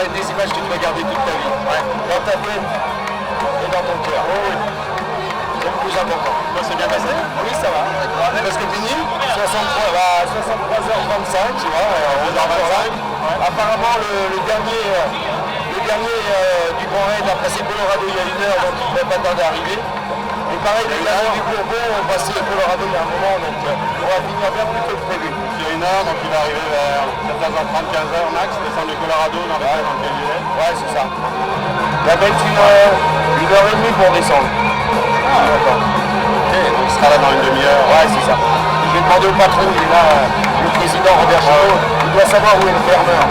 Des images que tu vas garder toute ta vie. Ouais. Dans ta tête et dans ton cœur. Oh, oui. C'est le plus important. Toi, c'est bien passé? Oui, ça va. Parce que fini 63h35, tu vois, 11h25. Ouais. Apparemment, le dernier du Grand Raid a passé Colorado il y a 1 heure, donc il ne va pas tarder à arriver. Et pareil, les derniers du Bourbon ont passé Colorado il y a un moment, donc on va finir bien plus tôt que prévu. Il y a 1 heure, donc il va arriver vers 14h30, 15h max, descendre du Colorado, dans lequel il est. Ouais, c'est ça. Il va mettre 1h30 pour descendre. Ah, d'accord. Ok, donc il sera là dans une demi-heure. Ouais, c'est ça. Je vais demander au patron, il est là, le président Robert Chaud, il doit savoir où est le fermeur.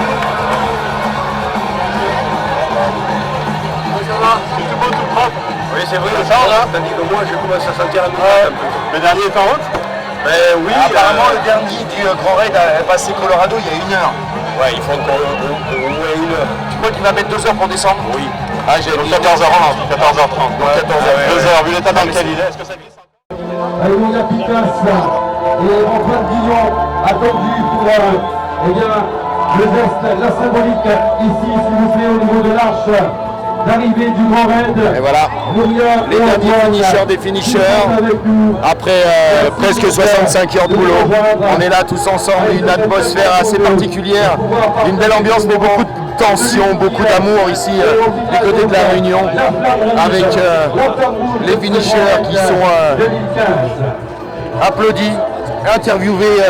C'est tout beau, tout propre. Oui, c'est vrai, le change, hein. T'as dit que moi, je commence à sentir un peu. Le dernier est en route? Oui, apparemment, le dernier du Grand Raid a passé Colorado il y a 1 heure. Ouais, il faut encore au moins 1 heure. Tu moi qui va mettre 2 heures pour descendre. Oui. Ah, j'ai 14h30. 14h30. Donc 14h. 2 heures, vu l'état dans lequel il est, est-ce que ça glisse? Alléluia Picasso et Antoine Guillon attendu pour eh bien, le geste, la symbolique ici, s'il vous plaît, au niveau de l'arche d'arrivée du Grand Raid. Et voilà, les derniers finishers des finishers, après presque 65 heures de boulot, on est là tous ensemble, une atmosphère assez particulière, une belle ambiance, mais beaucoup de tension, beaucoup d'amour ici du côté de la Réunion, avec les finishers qui sont applaudis, interviewés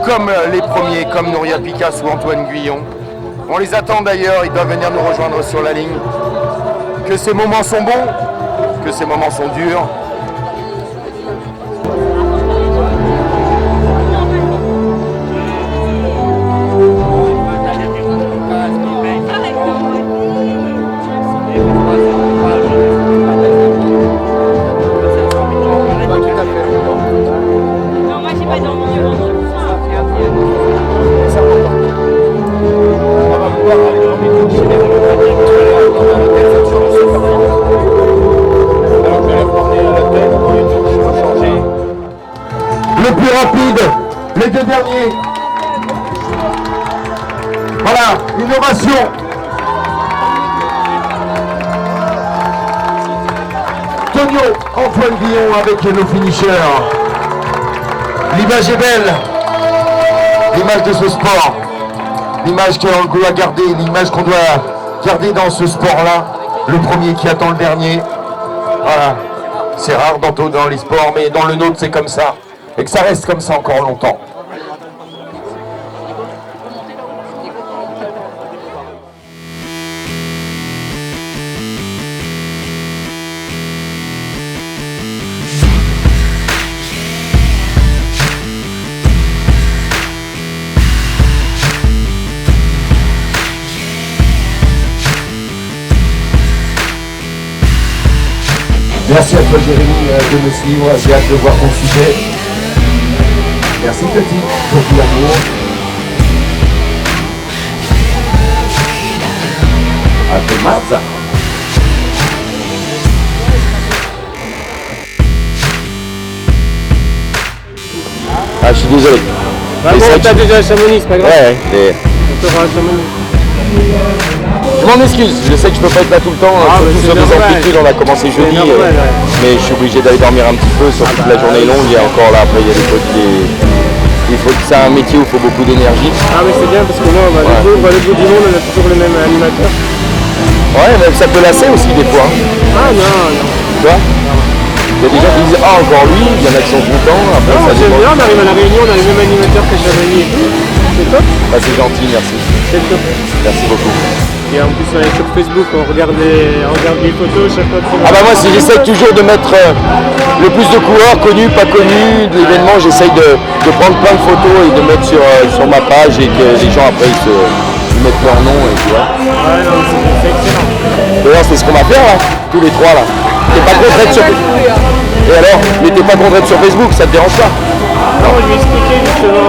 comme les premiers, comme Nouria Picasso ou Antoine Guillon. On les attend d'ailleurs, ils doivent venir nous rejoindre sur la ligne. Que ces moments sont bons, que ces moments sont durs. Non, moi j'ai pas dormi avant. Le plus rapide, les 2 derniers. Voilà, innovation. Tonio, Antoine Guillon avec nos finishers. L'image est belle. L'image de ce sport. L'image qu'on doit garder, l'image qu'on doit garder dans ce sport-là. Le premier qui attend le dernier. Voilà. C'est rare dans les sports, mais dans le nôtre, c'est comme ça. Et que ça reste comme ça encore longtemps. Merci à toi Jérémy de me suivre, j'ai hâte de voir ton sujet. Merci petit pour tout l'amour. À te Marza. Ah, je suis désolé. Bah bon, t'as déjà à Chamonix, c'est pas grave. Ouais, On fera à Chamonix. je m'en excuse, je sais que je peux pas être là tout le temps, surtout sur des amplitudes, on a commencé jeudi, mais je suis obligé d'aller dormir un petit peu, surtout que la journée est longue, et encore là, après il y a il faut que c'est un métier où il faut beaucoup d'énergie. Ah mais c'est bien parce que moi, le bout du monde, on a toujours le même animateur. Ouais, mais ça peut lasser aussi des fois. Ah non. Tu vois, il y a des gens qui disent ah encore lui, il y en a qui sont contents, après Non, ça j'aime dépend. bien, on arrive à la Réunion, on a le même animateur que Chamonix et tout. C'est top. Ah, c'est gentil, merci. C'est top. Merci beaucoup. Et en plus on est sur Facebook, on regarde les photos chaque fois. Ah bah moi j'essaye toujours de mettre le plus de coureurs, connus, pas connus, de l'événement, j'essaye de prendre plein de photos et de mettre sur ma page et que les gens après ils mettent leur nom et tu vois. Ouais non, c'est excellent. D'ailleurs c'est ce qu'on va faire là, tous les trois là. T'es pas contre être sur Et alors, mais t'es pas contre être sur Facebook, ça te dérange pas? Non, je lui ai expliqué justement.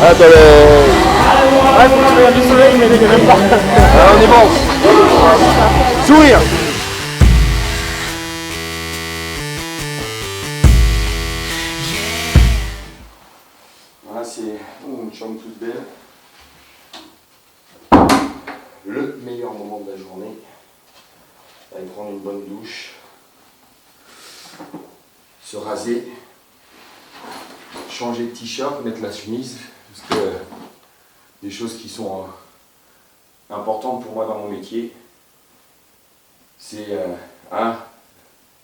Ah t'as Ouais, faut que tu regardes du soleil, mais il est même pas. on est bon. Sourire. Voilà, c'est une chambre toute belle. Le meilleur moment de la journée. Aller prendre une bonne douche. Se raser. Changer de t-shirt, mettre la chemise. Parce que des choses qui sont importantes pour moi dans mon métier, c'est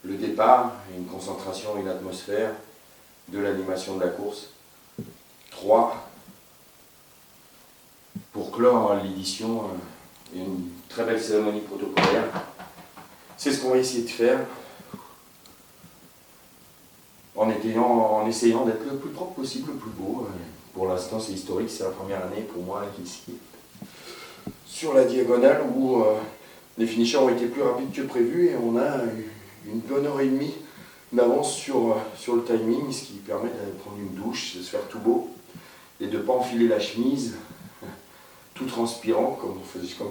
le départ, une concentration, une atmosphère, de l'animation de la course. 3, pour clore l'édition, une très belle cérémonie protocolaire. C'est ce qu'on va essayer de faire en essayant d'être le plus propre possible, le plus beau. Pour l'instant, c'est historique, c'est la première année pour moi ici, sur la diagonale où les finishers ont été plus rapides que prévu et on a une bonne heure et demie d'avance sur le timing, ce qui permet d'aller prendre une douche, de se faire tout beau et de ne pas enfiler la chemise tout transpirant, comme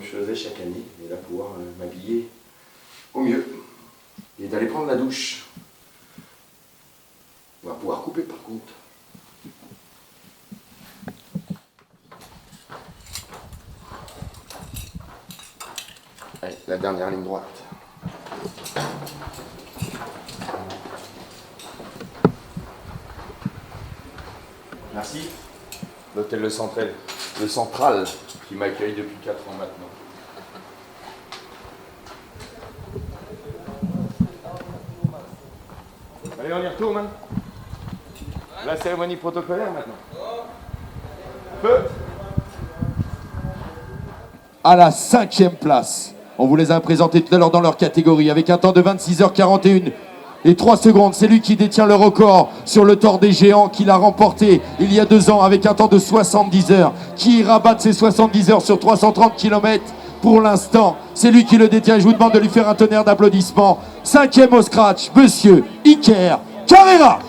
je faisais chaque année, et là pouvoir m'habiller au mieux, et d'aller prendre la douche. On va pouvoir couper par contre. Allez, la dernière ligne droite. Merci. L'hôtel Le Central, qui m'accueille depuis 4 ans maintenant. Allez, on y retourne. Hein. La cérémonie protocolaire maintenant. Feu. À la 5e place. On vous les a présentés tout à l'heure dans leur catégorie avec un temps de 26h41 et 3 secondes. C'est lui qui détient le record sur le Tour des Géants qu'il a remporté il y a 2 ans avec un temps de 70 heures. Qui ira battre ses 70 heures sur 330 km pour l'instant? C'est lui qui le détient. Je vous demande de lui faire un tonnerre d'applaudissements. 5e au scratch, monsieur Iker Carrera.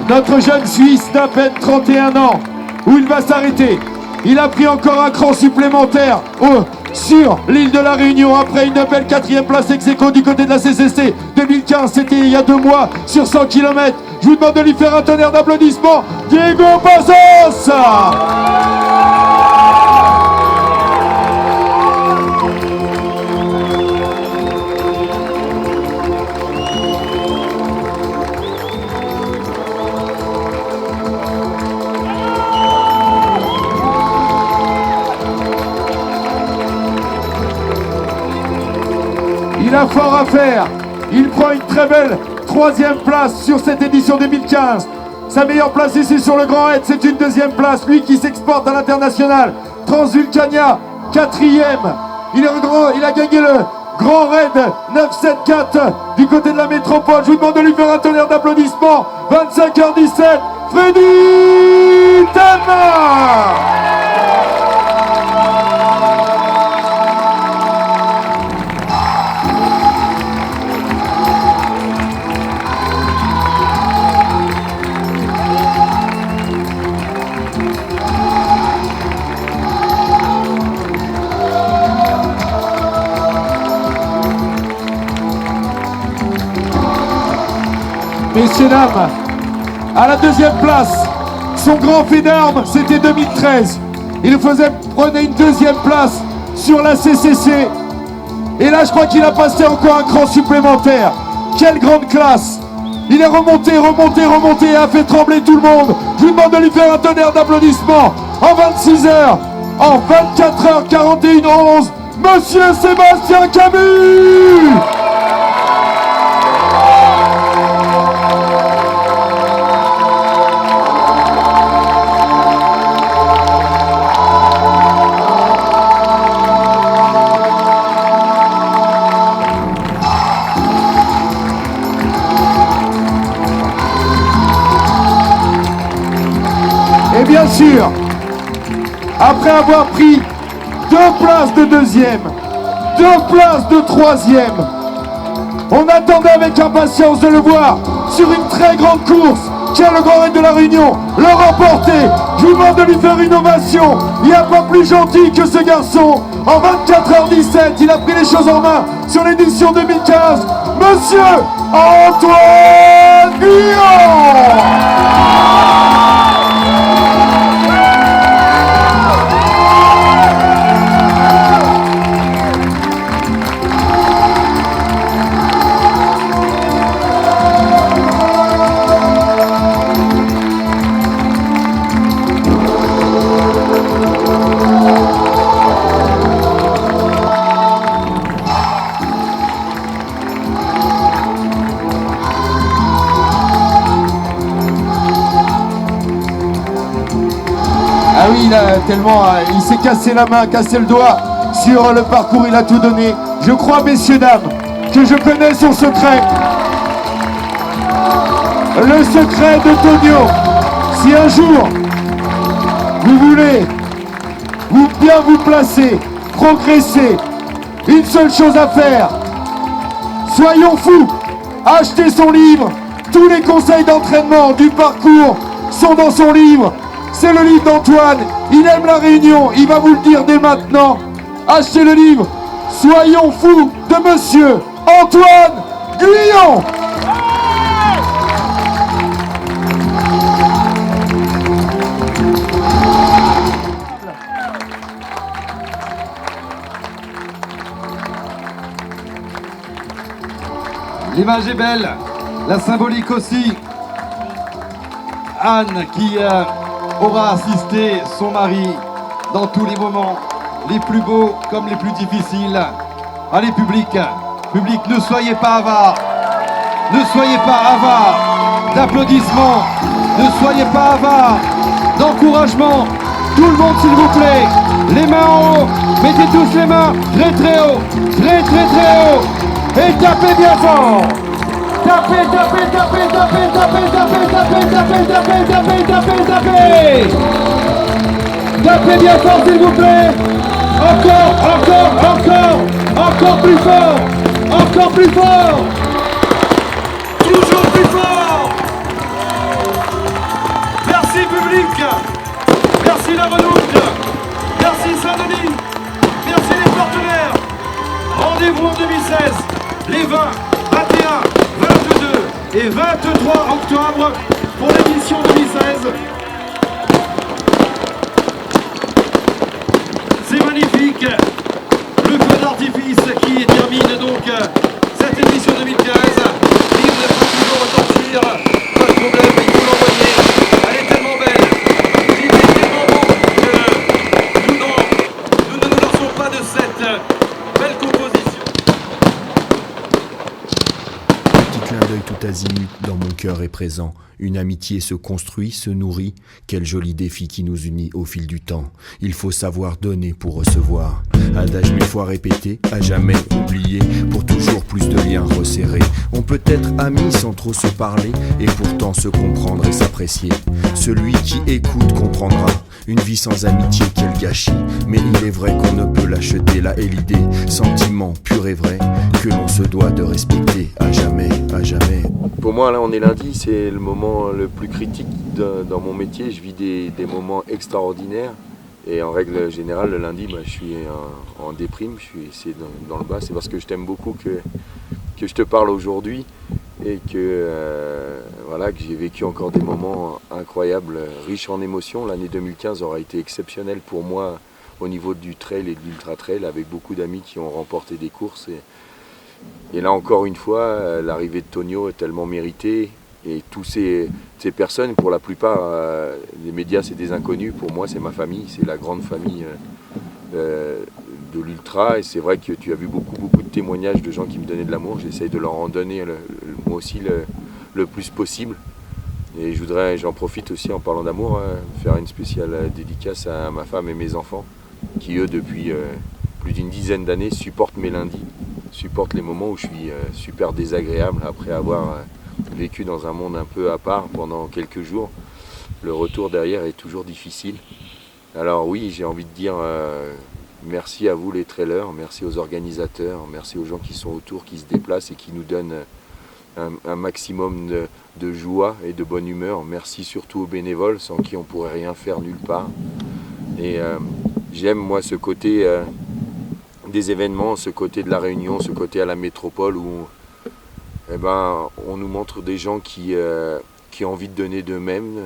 Notre jeune Suisse d'à peine 31 ans, où il va s'arrêter. Il a pris encore un cran supplémentaire sur l'île de la Réunion après une belle 4e place ex-aequo du côté de la CCC 2015. C'était il y a 2 mois sur 100 km. Je vous demande de lui faire un tonnerre d'applaudissements. Diego Pazos. Il a fort à faire. Il prend une très belle 3e place sur cette édition 2015. Sa meilleure place ici sur le Grand Raid, c'est une 2e place. Lui qui s'exporte à l'international. Transvulcania, 4e. Il a gagné le Grand Raid 974 du côté de la métropole. Je vous demande de lui faire un tonnerre d'applaudissements. 25h17, Freddy Tenma. Messieurs, dames, à la 2e place, son grand fait d'armes, c'était 2013. Il prenait une 2e place sur la CCC. Et là, je crois qu'il a passé encore un cran supplémentaire. Quelle grande classe! Il est remonté et a fait trembler tout le monde. Je vous demande de lui faire un tonnerre d'applaudissements. En 26 heures, en 24h41-11, Monsieur Sébastien Camus! Et bien sûr, après avoir pris 2 places de 2e, 2 places de 3e, on attendait avec impatience de le voir sur une très grande course qui est le Grand Raid de la Réunion, le remporter. Je vous demande de lui faire une ovation. Il n'y a pas plus gentil que ce garçon. En 24h17, il a pris les choses en main sur l'édition 2015. Monsieur Antoine Guillon. Ah oui, il s'est cassé la main, cassé le doigt sur le parcours, il a tout donné. Je crois, messieurs, dames, que je connais son secret. Le secret de Tonio. Si un jour, vous voulez bien vous placer progresser. Une seule chose à faire. Soyons fous. Achetez son livre. Tous les conseils d'entraînement du parcours sont dans son livre. C'est le livre d'Antoine. Il aime la Réunion. Il va vous le dire dès maintenant. Achetez le livre. Soyons fous de monsieur Antoine Guyon. L'image est belle, la symbolique aussi. Anne qui aura assisté son mari dans tous les moments, les plus beaux comme les plus difficiles. Allez public, ne soyez pas avares, ne soyez pas avares d'applaudissements, ne soyez pas avares d'encouragement. Tout le monde s'il vous plaît, les mains en haut, mettez tous les mains très très haut, très très très haut. Et tapez bien fort. Tapez, tapez, tapez, tapez, tapez, tapez, tapez, tapez, tapez, tapez, tapez, tapez. Tapez bien fort s'il vous plaît. Encore plus fort. Encore plus fort. Toujours plus fort. Merci public. Merci la Redoute. Merci Saint-Denis. Merci les partenaires. Rendez-vous en 2016. Les 20, 21, 22 et 23 octobre pour l'édition 2016. C'est magnifique. Le feu d'artifice qui termine donc cette édition 2015. Il ne peut toujours retentir. Pas de problème, il faut l'envoyer. Elle est tellement belle. Il est tellement beau que nous ne nous lassons pas de cette belle composition. Clin d'œil tout azimut, dans mon cœur est présent. Une amitié se construit, se nourrit. Quel joli défi qui nous unit au fil du temps. Il faut savoir donner pour recevoir. Adage mille fois répété, à jamais oublié. Pour toujours plus de liens resserrés. On peut être amis sans trop se parler et pourtant se comprendre et s'apprécier. Celui qui écoute comprendra. Une vie sans amitié, quel gâchis. Mais il est vrai qu'on ne peut l'acheter. Là est l'idée, sentiment pur et vrai, que l'on se doit de respecter à jamais, à jamais. Pour moi, là, on est lundi, c'est le moment le plus critique dans mon métier. Je vis des moments extraordinaires. Et en règle générale, le lundi, je suis en déprime, c'est dans le bas. C'est parce que je t'aime beaucoup que je te parle aujourd'hui. Et que j'ai vécu encore des moments incroyables, riches en émotions. L'année 2015 aura été exceptionnelle pour moi au niveau du trail et de l'ultra trail, avec beaucoup d'amis qui ont remporté des courses. Et là encore une fois, l'arrivée de Tonio est tellement méritée. Et tous ces personnes, pour la plupart, les médias c'est des inconnus. Pour moi c'est ma famille, c'est la grande famille de l'ultra. Et c'est vrai que tu as vu beaucoup de témoignages de gens qui me donnaient de l'amour. J'essaye de leur en donner moi aussi le plus possible. Et j'en profite aussi en parlant d'amour, faire une spéciale dédicace à ma femme et mes enfants qui eux depuis plus d'une dizaine d'années supportent mes lundis, supportent les moments où je suis super désagréable après avoir vécu dans un monde un peu à part pendant quelques jours. Le retour derrière est toujours difficile. Alors oui, j'ai envie de dire merci à vous les trailers, merci aux organisateurs, merci aux gens qui sont autour, qui se déplacent et qui nous donnent un maximum de joie et de bonne humeur. Merci surtout aux bénévoles sans qui on ne pourrait rien faire nulle part. Et j'aime moi ce côté des événements, ce côté de la Réunion, ce côté à la métropole où on nous montre des gens qui ont envie de donner d'eux-mêmes.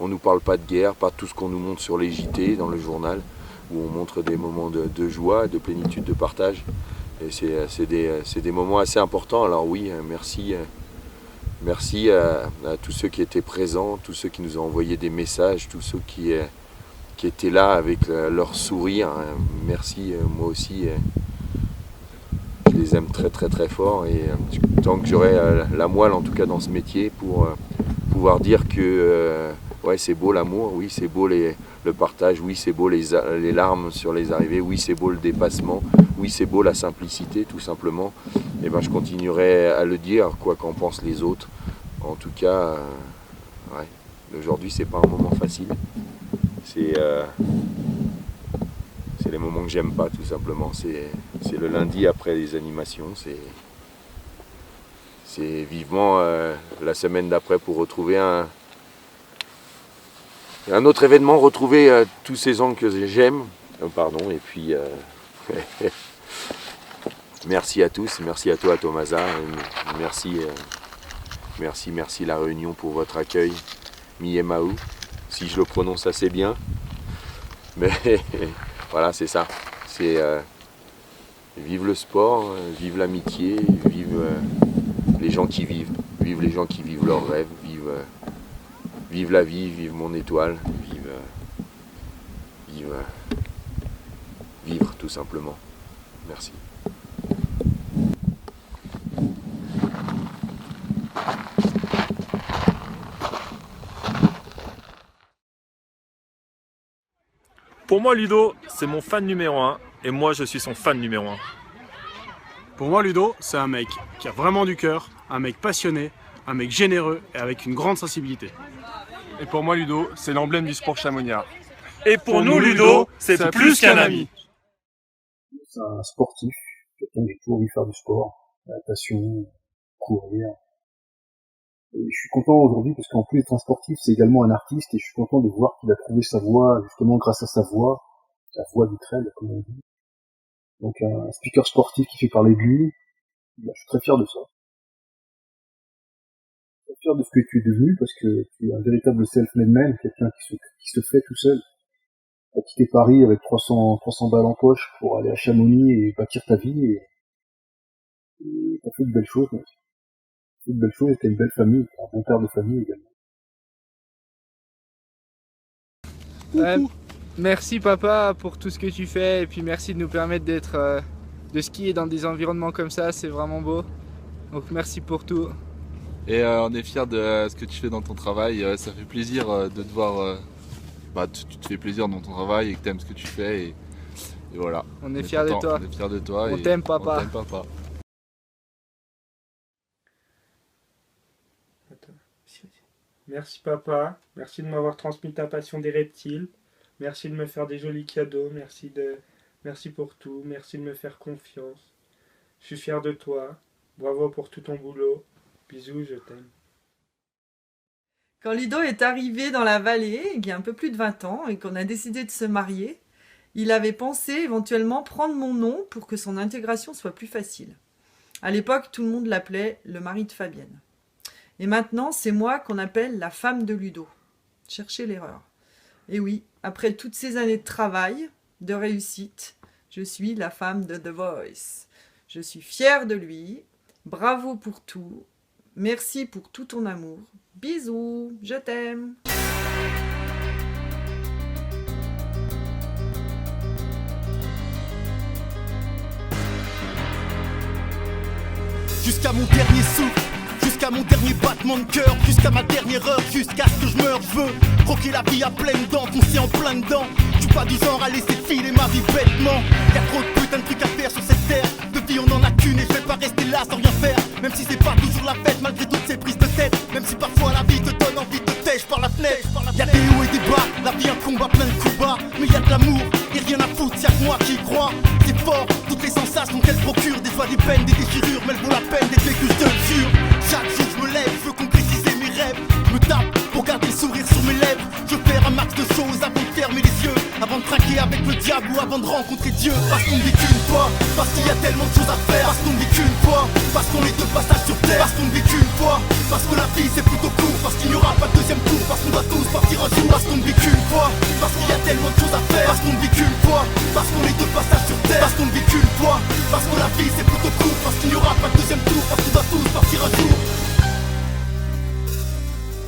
On ne nous parle pas de guerre, pas tout ce qu'on nous montre sur les JT, dans le journal, où on montre des moments de joie, de plénitude, de partage. Et c'est des moments assez importants. Alors oui, merci à tous ceux qui étaient présents, tous ceux qui nous ont envoyé des messages, tous ceux qui étaient là avec leur sourire. Merci, moi aussi. Je les aime très très très fort. Et tant que j'aurai la moelle, en tout cas dans ce métier, pour pouvoir dire que c'est beau l'amour, oui c'est beau le partage, oui c'est beau les larmes sur les arrivées, oui c'est beau le dépassement, oui c'est beau la simplicité tout simplement. Et je continuerai à le dire, quoi qu'en pensent les autres. En tout cas, aujourd'hui c'est pas un moment facile. C'est C'est les moments que j'aime pas, tout simplement. C'est le lundi après les animations. C'est vivement la semaine d'après pour retrouver un autre événement, retrouver tous ces angles que j'aime. Pardon, et puis merci à tous, merci à toi Thomasa, merci La Réunion pour votre accueil, Miemaou, si je le prononce assez bien. Mais voilà, c'est ça, c'est vive le sport, vive l'amitié, vive les gens qui vivent, vive les gens qui vivent leurs rêves, vive la vie, vive mon étoile, vivre tout simplement. Merci. Pour moi, Ludo, c'est mon fan numéro 1 et moi, je suis son fan numéro 1. Pour moi, Ludo, c'est un mec qui a vraiment du cœur, un mec passionné, un mec généreux et avec une grande sensibilité. Et pour moi, Ludo, c'est l'emblème du sport chamonniard. Et pour nous, Ludo, c'est plus qu'un ami. C'est un sportif, quelqu'un qui a toujours envie de faire du sport, la passion, courir. Et je suis content aujourd'hui parce qu'en plus d'être un sportif, c'est également un artiste et je suis content de voir qu'il a trouvé sa voie justement grâce à sa voix, la voix du trail, comme on dit. Donc un speaker sportif qui fait parler de lui, je suis très fier de ça. Je suis fier de ce que tu es devenu parce que tu es un véritable self-made man, quelqu'un qui se fait tout seul. Tu as quitté Paris avec 300 balles en poche pour aller à Chamonix et bâtir ta vie et t'as fait de belles choses, mec. T'as fait de belles choses et t'as une belle famille, t'as un bon père de famille également. Merci papa pour tout ce que tu fais et puis merci de nous permettre de skier dans des environnements comme ça, c'est vraiment beau. Donc merci pour tout. Et on est fiers de ce que tu fais dans ton travail, ça fait plaisir de te voir, tu te fais plaisir dans ton travail et que tu aimes ce que tu fais et voilà. On est fiers de toi. On est fiers de toi. On t'aime papa. On t'aime papa. Merci papa, merci de m'avoir transmis ta passion des reptiles, merci de me faire des jolis cadeaux, merci pour tout, merci de me faire confiance. Je suis fier de toi, bravo pour tout ton boulot, bisous, je t'aime. Quand Ludo est arrivé dans la vallée, il y a un peu plus de 20 ans, et qu'on a décidé de se marier, il avait pensé éventuellement prendre mon nom pour que son intégration soit plus facile. À l'époque, tout le monde l'appelait le mari de Fabienne. Et maintenant, c'est moi qu'on appelle la femme de Ludo. Cherchez l'erreur. Et oui, après toutes ces années de travail, de réussite, je suis la femme de The Voice. Je suis fière de lui. Bravo pour tout. Merci pour tout ton amour. Bisous, je t'aime. Jusqu'à mon dernier souffle, jusqu'à mon dernier battement de cœur, jusqu'à ma dernière heure, jusqu'à ce que je meure, je veux croquer la vie à pleines dents, foncer en plein dedans. Je suis pas du genre à laisser filer ma vie bêtement. Y'a trop de putain de trucs à faire sur cette terre. De vie on en a qu'une et je vais pas rester là sans rien faire. Même si c'est pas toujours la fête, malgré toutes ces prises de tête. Même si parfois la vie te donne envie de tèche par la fenêtre. Y'a des hauts et des bas, la vie un combat plein de coups bas. Mais y'a de l'amour et rien à foutre, y'a que moi qui y crois. C'est fort, toutes les sensations qu'elle procure. Des fois des peines, des déchirures, mais elle vaut la peine d'être vécue, je te le jure. Chaque jour je me lève, je veux concrétiser mes rêves. Je me tape pour garder le sourire sur mes lèvres. Je veux faire un max de choses avant de fermer les yeux, avant de traquer avec le diable ou avant de rencontrer Dieu. Parce qu'on ne vit qu'une fois, parce qu'il y a tellement de choses à faire. Parce qu'on ne vit qu'une fois, parce qu'on est de passage sur terre. Parce qu'on ne vit qu'une fois, parce que la vie c'est plutôt court. Parce qu'il n'y aura pas de deuxième tour, parce qu'on doit tous partir un jour. Parce qu'on ne vit qu'une fois, parce qu'il y a tellement de choses à faire. Parce qu'on ne vit qu'une fois, parce qu'on est de passage sur terre. Parce qu'on ne vit qu'une fois, parce que la vie c'est plutôt court. Parce qu'il n'y aura pas de deuxième tour, parce qu'on doit tous partir un jour.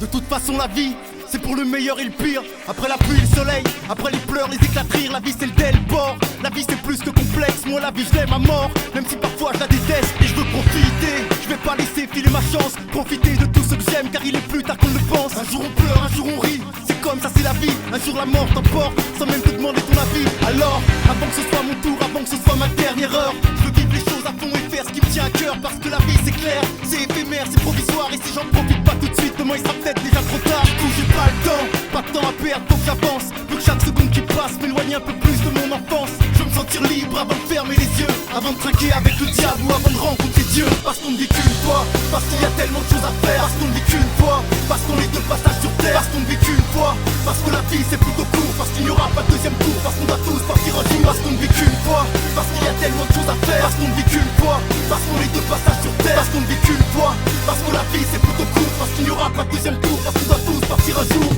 De toute façon la vie c'est pour le meilleur et le pire. Après la pluie, le soleil, après les pleurs, les éclats de rire. La vie c'est le del bord, la vie c'est plus que complexe. Moi la vie je l'aime à mort, même si parfois je la déteste. Et je veux profiter, je vais pas laisser filer ma chance. Profiter de tout ce que j'aime car il est plus tard qu'on le pense. Un jour on pleure, un jour on rit, c'est comme ça c'est la vie. Un jour la mort t'emporte, sans même te demander ton avis. Alors, avant que ce soit mon tour, avant que ce soit ma dernière heure, je veux vivre les choses à fond et faire ce qui me tient à cœur. Parce que la vie c'est clair, c'est éphémère, c'est provisoire. Et si j'en profite pas tout de suite, demain il sera peut-être déjà trop tard. Du coup j'ai pas le temps, pas de temps à perdre, faut que j'avance. Veux que chaque seconde qui passe m'éloigne un peu plus de mon enfance. Je veux me sentir libre avant de fermer les yeux, avant de trinquer avec le diable ou avant de rencontrer Dieu. Parce qu'on ne vit qu'une fois, parce qu'il y a tellement de choses à faire. Parce qu'on ne vit qu'une fois, parce qu'on est de passage sur terre. Parce qu'on ne vit qu'une fois, parce que la vie c'est plutôt court. Parce qu'il n'y aura pas de deuxième tour, parce qu'on doit tous partir un jour. Parce qu'on ne vit qu'une fois, parce qu'il y a tellement de choses à faire. Parce qu'on ne vit qu'une fois, parce qu'on est de passage sur terre. Parce qu'on ne vit qu'une fois, parce que la vie c'est plutôt court. Parce qu'il n'y aura pas de deuxième tour, parce qu'on doit tous partir un jour.